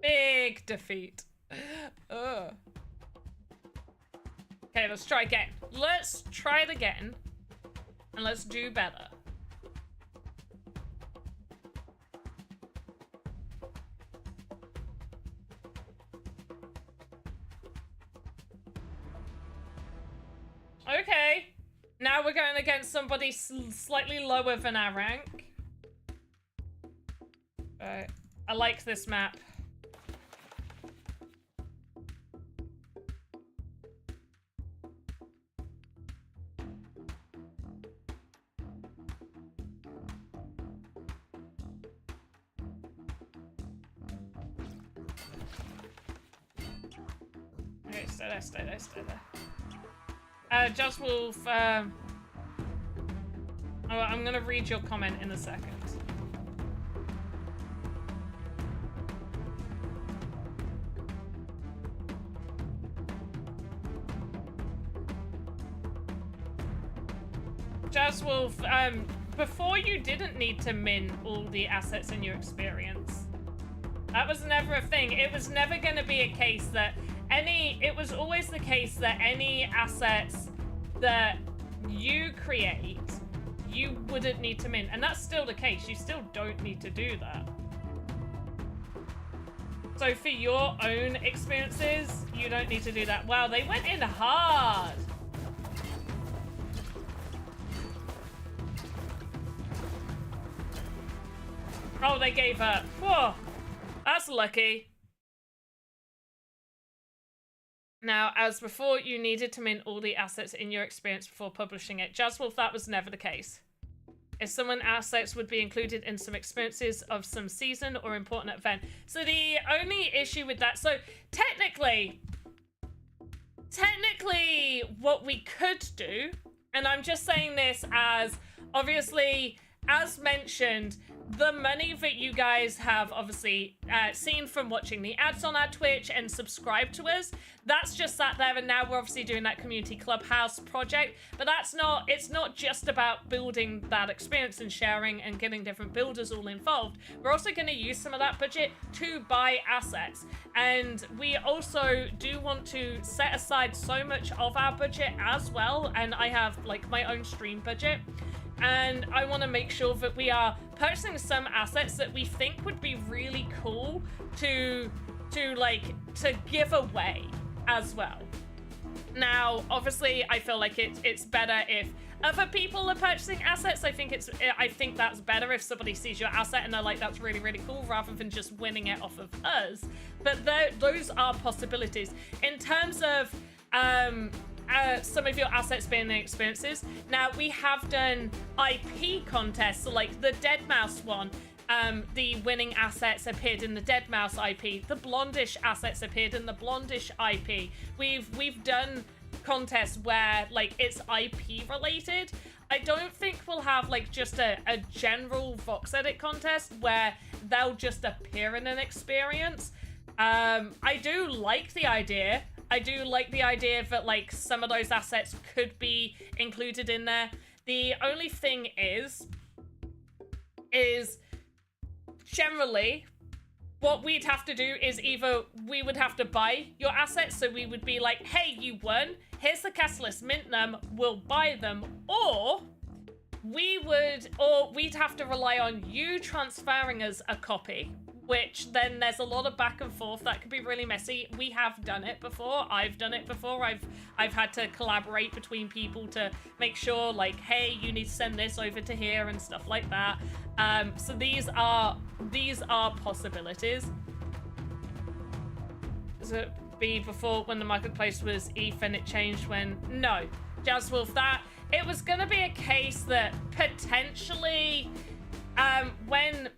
Big defeat. Ugh. Okay, let's try again. Let's try it again. And let's do better. Okay. Now we're going against somebody slightly lower than our rank. I like this map. Okay, stay there. Just Wolf, oh, I'm gonna read your comment in a second. Just Wolf, before you didn't need to min all the assets in your experience. That was never a thing. It was never gonna be a case that it was always the case that any assets that you create, you wouldn't need to mint. And that's still the case. You still don't need to do that. So for your own experiences, you don't need to do that. Wow, they went in hard. Oh, they gave up. Whoa, that's lucky. Now, as before, you needed to mint all the assets in your experience before publishing it. Jazzwolf, that was never the case. If someone assets would be included in some experiences of some season or important event. So the only issue with that, so technically what we could do, and I'm just saying this as, obviously, as mentioned, the money that you guys have obviously seen from watching the ads on our Twitch and subscribe to us, that's just sat there, and now we're obviously doing that community clubhouse project, but it's not just about building that experience and sharing and getting different builders all involved. We're also going to use some of that budget to buy assets, and we also do want to set aside so much of our budget as well, and I have like my own stream budget. And I want to make sure that we are purchasing some assets that we think would be really cool to give away as well. Now, obviously, I feel like it's better if other people are purchasing assets. I think that's better if somebody sees your asset and they're like, that's really, really cool, rather than just winning it off of us. But those are possibilities. In terms of some of your assets being the experiences. Now, we have done IP contests, so like the Dead Mouse one, the winning assets appeared in the Dead Mouse IP. The Blondish assets appeared in the Blondish IP. We've done contests where like it's IP related. I don't think we'll have like just a general VoxEdit contest where they'll just appear in an experience. I do like the idea. I do like the idea that like some of those assets could be included in there. The only thing is generally what we'd have to do is either we would have to buy your assets, so we would be like, hey, you won, here's the catalyst, mint them, we'll buy them, or we'd have to rely on you transferring us a copy, which then there's a lot of back and forth that could be really messy. We have done it before. I've done it before. I've had to collaborate between people to make sure, like, hey, you need to send this over to here and stuff like that. So these are possibilities. Does it be before when the marketplace was ETH and it changed when? No, Jazzwolf, that it was gonna be a case that potentially when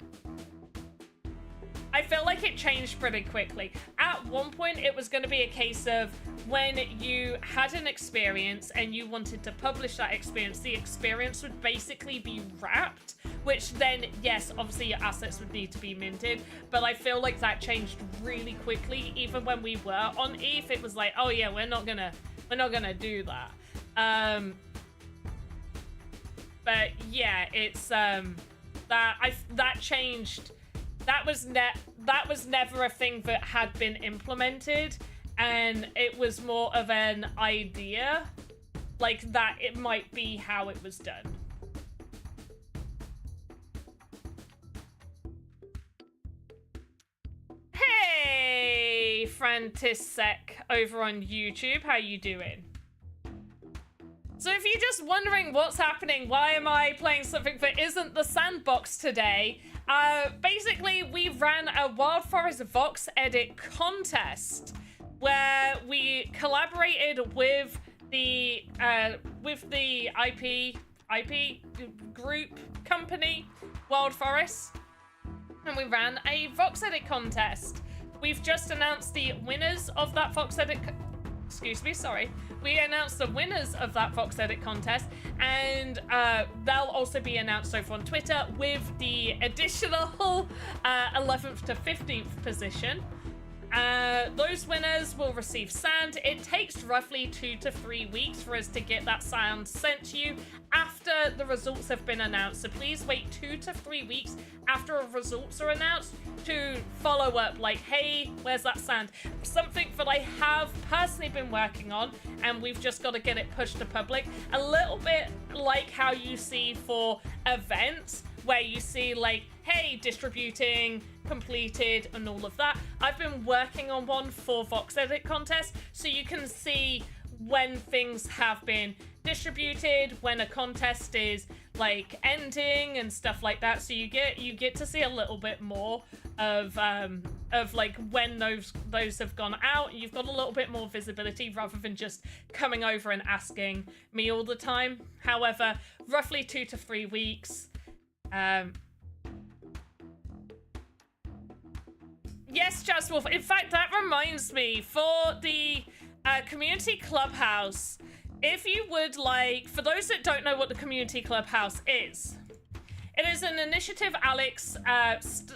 I feel like it changed pretty quickly. At one point, it was going to be a case of when you had an experience and you wanted to publish that experience, the experience would basically be wrapped, which then, yes, obviously your assets would need to be minted, but I feel like that changed really quickly. Even when we were on ETH, it was like, oh yeah, we're not gonna do that. But yeah, it's that changed. That was never a thing that had been implemented, and it was more of an idea, like that it might be how it was done. friend Tissec over on YouTube. How you doing? So if you're just wondering what's happening, why am I playing something that isn't the Sandbox today? Basically, we ran a Wild Forest VoxEdit contest where we collaborated with the IP group company Wild Forest, and we ran a VoxEdit contest. We've just announced the winners of that VoxEdit. Excuse me, sorry. We announced the winners of that VoxEdit contest, and they'll also be announced over on Twitter with the additional 11th to 15th position. Those winners will receive sand. It takes roughly 2 to 3 weeks for us to get that sand sent to you after the results have been announced. So please wait 2 to 3 weeks after the results are announced to follow up, like, hey, where's that sand? Something that I have personally been working on, and we've just got to get it pushed to public. A little bit like how you see for events, where you see, like, hey, distributing, completed, and all of that. I've been working on one for VoxEdit contest, so you can see when things have been distributed, when a contest is, like, ending and stuff like that. So you get to see a little bit more of like when those have gone out. You've got a little bit more visibility rather than just coming over and asking me all the time. However, roughly 2 to 3 weeks. Yes, Just Wolf. In fact, that reminds me, for the community clubhouse, if you would like, for those that don't know what the community clubhouse is, it is an initiative Alex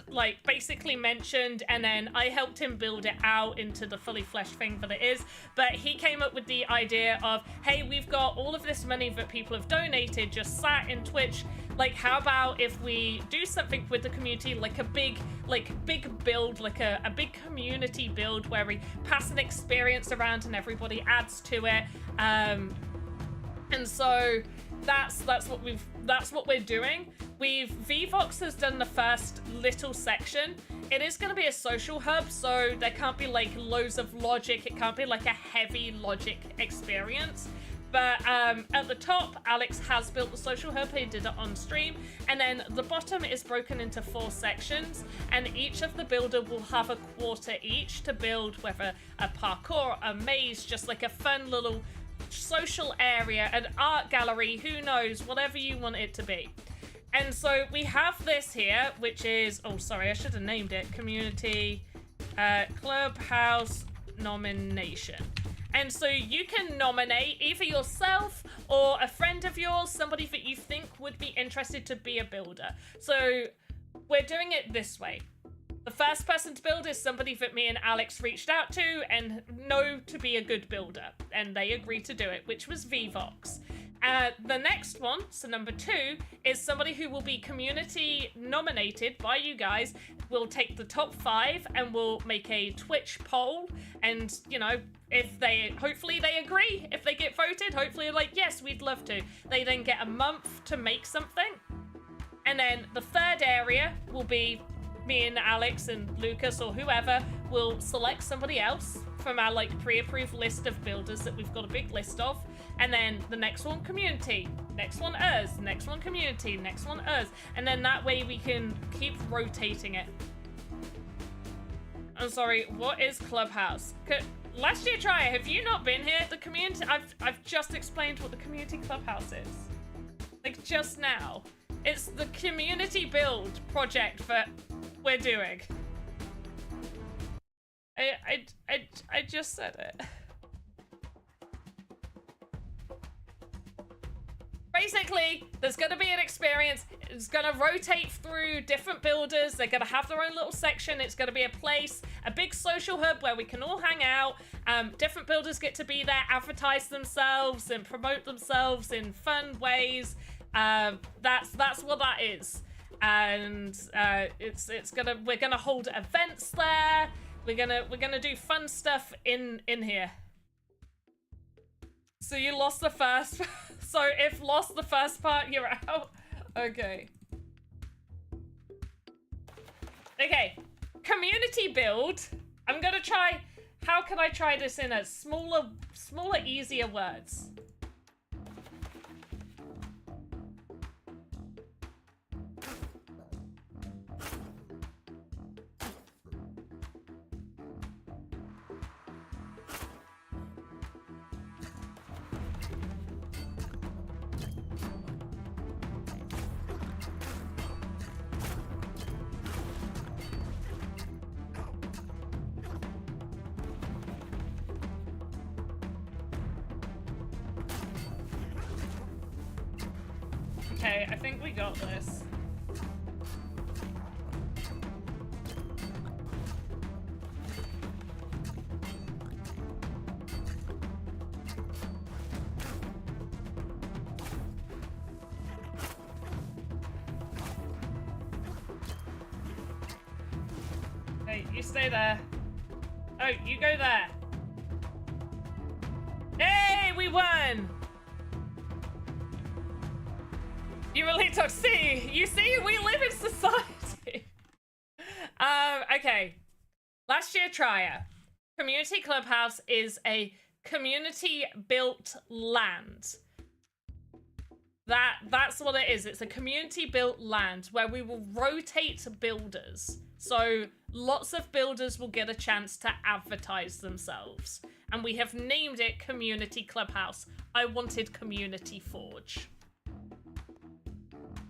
like basically mentioned, and then I helped him build it out into the fully fleshed thing that it is. But he came up with the idea of, hey, we've got all of this money that people have donated just sat in Twitch. Like, how about if we do something with the community, like a big build, like a big community build where we pass an experience around and everybody adds to it. And so that's what we're doing. VVox has done the first little section. It is going to be a social hub, so there can't be like loads of logic. It can't be like a heavy logic experience. But at the top, Alex has built the social hub. He did it on stream. And then the bottom is broken into 4 sections. And each of the builder will have a quarter each to build, whether a parkour, a maze, just like a fun little social area, an art gallery, who knows, whatever you want it to be. And so we have this here, which is, oh, sorry, I should have named it Community Clubhouse Nomination. And so you can nominate either yourself or a friend of yours, somebody that you think would be interested to be a builder. So we're doing it this way. The first person to build is somebody that me and Alex reached out to and know to be a good builder. And they agreed to do it, which was VVox. The next one, so number 2, is somebody who will be community nominated by you guys. We'll take the top 5 and we'll make a Twitch poll. And, you know, if they, hopefully they agree. If they get voted, hopefully like, yes, we'd love to. They then get a month to make something. And then the third area will be me and Alex and Lucas or whoever will select somebody else from our like pre-approved list of builders that we've got a big list of. And then the next one, community. Next one, us. Next one, community. Next one, us. And then that way we can keep rotating it. I'm sorry, what is Clubhouse? Last year try, have you not been here? The community, I've just explained what the community clubhouse is. Like just now. It's the community build project that we're doing. I just said it. Basically, there's going to be an experience. It's going to rotate through different builders. They're going to have their own little section. It's going to be a place, a big social hub where we can all hang out. Different builders get to be there, advertise themselves and promote themselves in fun ways. That's what that is. And we're gonna hold events there. We're gonna do fun stuff in here. So you lost the first. So if lost the first part, you're out. Okay. Okay. Community build. I'm gonna try. How can I try this in a smaller, easier words? Okay, I think we got this. Hey, you stay there. Oh, you go there. Hey, we won! You really took. See, you see, we live in society. Okay. Last year trier. Community Clubhouse is a community-built land. That's what it is. It's a community-built land where we will rotate builders. So lots of builders will get a chance to advertise themselves. And we have named it Community Clubhouse. I wanted Community Forge.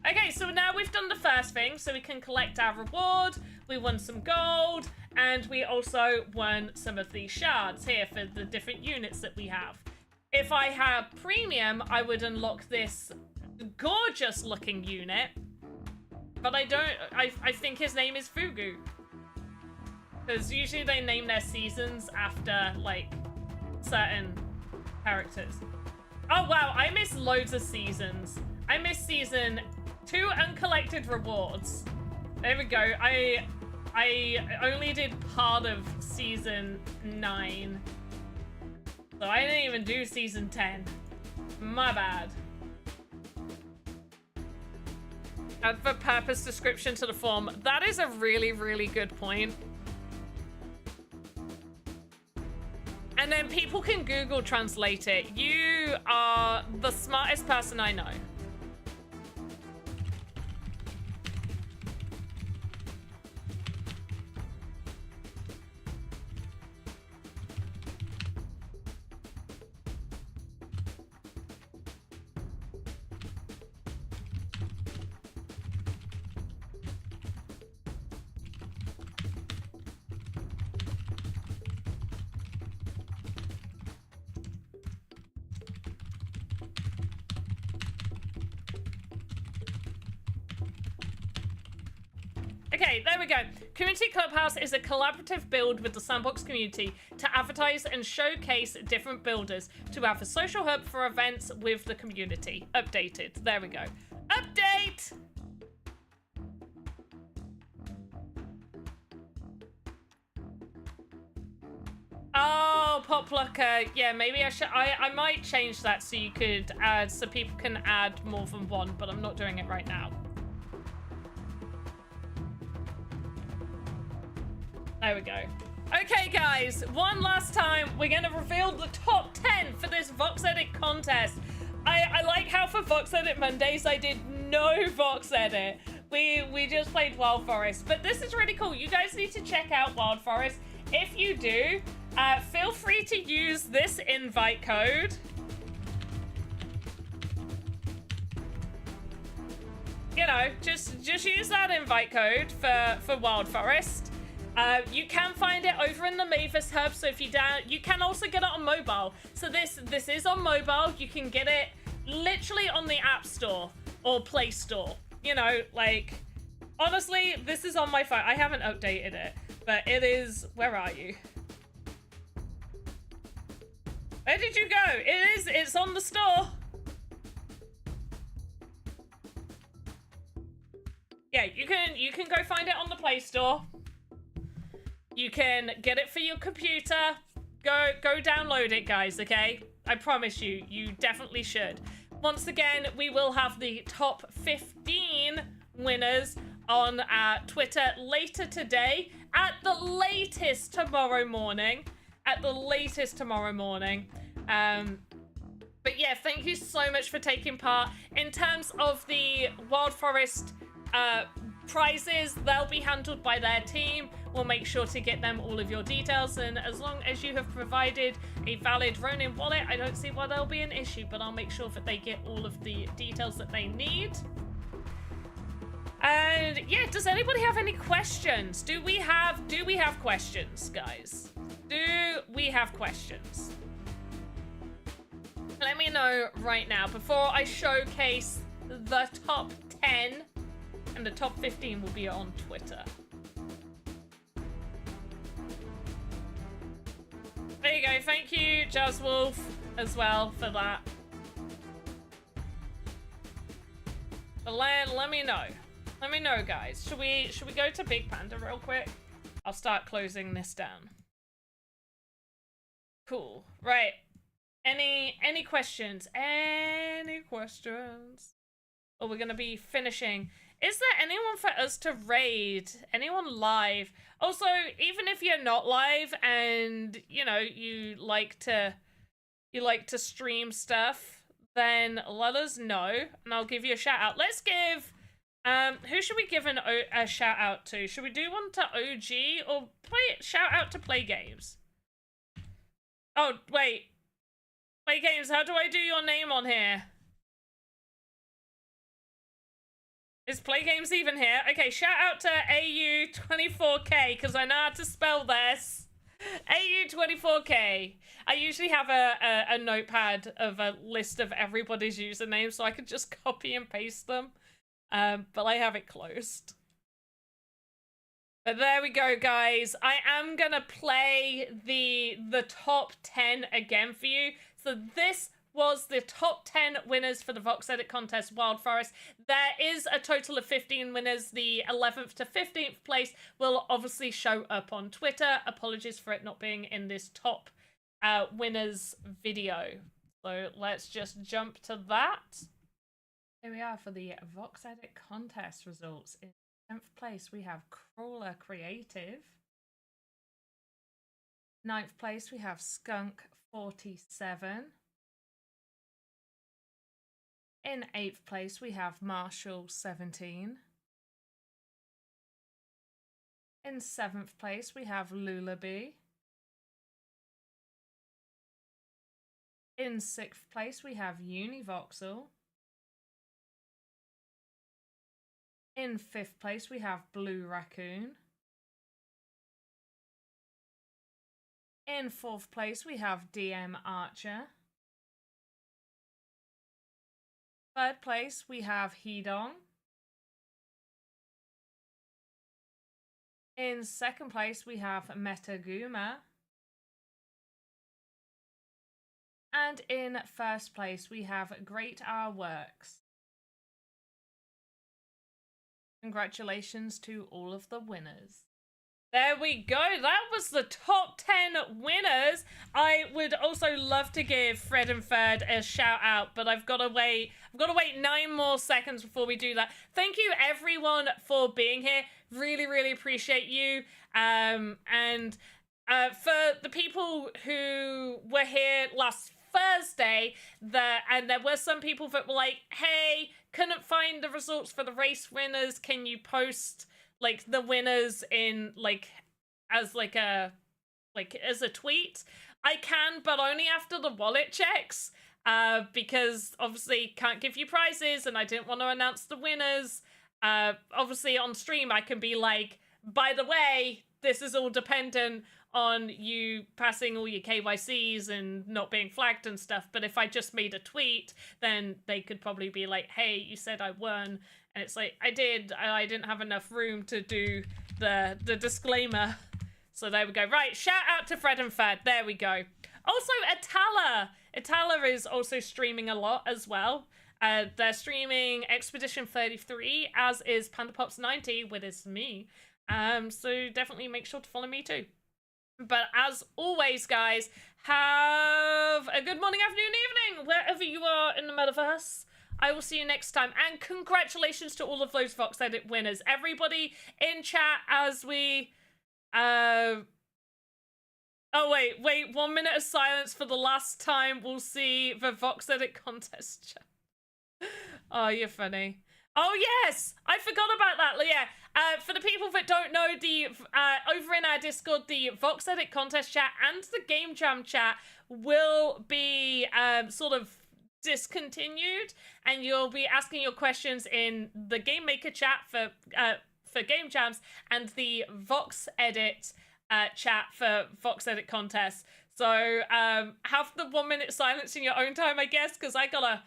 Okay, so now we've done the first thing, so we can collect our reward. We won some gold, and we also won some of these shards here for the different units that we have. If I had premium, I would unlock this gorgeous looking unit, but I don't. I think his name is Fugu, because usually they name their seasons after like certain characters. Oh wow, I missed loads of seasons. I missed season 2 uncollected rewards. There we go. I only did part of season 9. So I didn't even do season 10. My bad. Add for purpose description to the form. That is a really, really good point. And then people can Google translate it. You are the smartest person I know. Okay, there we go. Community Clubhouse is a collaborative build with the Sandbox community to advertise and showcase different builders, to have a social hub for events with the community. Updated. There we go. Update! Oh, Poplucker. Yeah, maybe I should. I might change that so you could add, so people can add more than one, but I'm not doing it right now. There we go. Okay, guys, one last time, we're going to reveal the top 10 for this VoxEdit contest. I like how for VoxEdit Mondays, I did no VoxEdit. We just played Wild Forest, but this is really cool. You guys need to check out Wild Forest. If you do, feel free to use this invite code. You know, just use that invite code for Wild Forest. You can find it over in the Mavis Hub, so if you you can also get it on mobile. So this is on mobile. You can get it literally on the App Store or Play Store. You know, like, honestly, this is on my phone. I haven't updated it, but it is. Where are you? Where did you go? It's on the store. Yeah, you can go find it on the Play Store. You can get it for your computer. Go download it, guys, okay? I promise you, you definitely should. Once again, we will have the top 15 winners on Twitter later today, at the latest tomorrow morning. at the latest tomorrow morning. But yeah, thank you so much for taking part. In terms of the Wild Forest prizes, they'll be handled by their team. We'll make sure to get them all of your details, and as long as you have provided a valid Ronin wallet, I don't see why there'll be an issue, but I'll make sure that they get all of the details that they need. And yeah, does anybody have any questions? Do we have questions, guys? Do we have questions? Let me know right now before I showcase the top 10, and the top 15 will be on Twitter. There you go. Thank you, Jazzwolf, as well for that. But let me know. Let me know, guys. Should we go to Big Panda real quick? I'll start closing this down. Cool. Right. Any questions? Any questions? Or we're gonna be finishing. Is there anyone for us to raid? Anyone live? Also, even if you're not live and you know you like to stream stuff, then let us know and I'll give you a shout out. Let's give who should we give a shout out to? Should we do one to OG or shout out to Play Games? Oh wait, Play Games. How do I do your name on here? Is Play Games even here? Okay, shout out to AU24K, because I know how to spell this. AU24K. I usually have a notepad of a list of everybody's usernames, so I could just copy and paste them. But I have it closed. But there we go, guys. I am gonna play the top 10 again for you. So this was the top 10 winners for the VoxEdit contest Wild Forest. There is a total of 15 winners. The 11th to 15th place will obviously show up on Twitter. Apologies for it not being in this top winners video. So let's just jump to that. Here we are for the VoxEdit contest results. In 10th place we have Crawler Creative. 9th place we have Skunk 47. In 8th place, we have Marshall 17. In 7th place, we have Lullaby. In 6th place, we have Univoxel. In 5th place, we have Blue Raccoon. In 4th place, we have DM Archer. 3rd place, we have Hedong. In 2nd place, we have Metaguma. And in 1st place, we have Great R Works. Congratulations to all of the winners. There we go. That was the top 10 winners. I would also love to give Fred and Ferd a shout out, but I've got to wait 9 more seconds before we do that. Thank you everyone for being here. Really, really appreciate you. And for the people who were here last Thursday, and there were some people that were like, hey, couldn't find the results for the race winners. Can you post like the winners in as a tweet? I can, but only after the wallet checks, because obviously can't give you prizes and I didn't want to announce the winners. Obviously on stream I can be like, by the way, this is all dependent on you passing all your KYCs and not being flagged and stuff. But if I just made a tweet, then they could probably be like, hey, you said I won. And it's like, I didn't have enough room to do the disclaimer. So there we go. Right, shout out to Fred and Fed. There we go. Also, Atala. Atala is also streaming a lot as well. They're streaming Expedition 33, as is PandaPops90, which is me. So definitely make sure to follow me too. But as always, guys, have a good morning, afternoon, evening, wherever you are in the metaverse. I will see you next time. And congratulations to all of those VoxEdit winners. Everybody in chat as we Oh, wait. 1 minute of silence for the last time we'll see the VoxEdit contest chat. Oh, you're funny. Oh, yes! I forgot about that. Yeah, for the people that don't know, the over in our Discord, the VoxEdit contest chat and the Game Jam chat will be sort of discontinued, and you'll be asking your questions in the Game Maker chat for Game Jams and the VoxEdit chat for VoxEdit contests. So have the 1 minute silence in your own time, I guess, because I gotta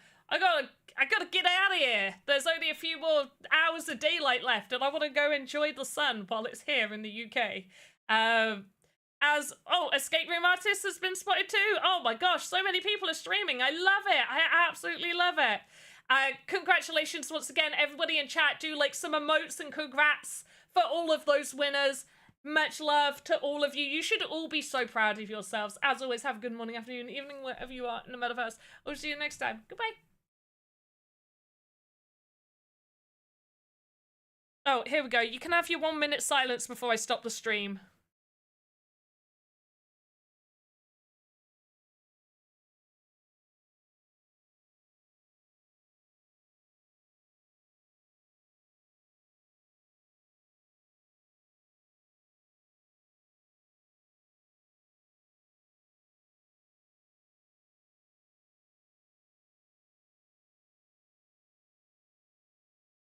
get out of here. There's only a few more hours of daylight left, and I want to go enjoy the sun while it's here in the UK. Escape Room Artist has been spotted too. Oh my gosh, so many people are streaming. I love it. I absolutely love it. Congratulations once again, everybody in chat. Do like some emotes and congrats for all of those winners. Much love to all of you. You should all be so proud of yourselves. As always, have a good morning, afternoon, evening, wherever you are in the metaverse. I'll see you next time. Goodbye. Oh, here we go. You can have your 1 minute silence before I stop the stream.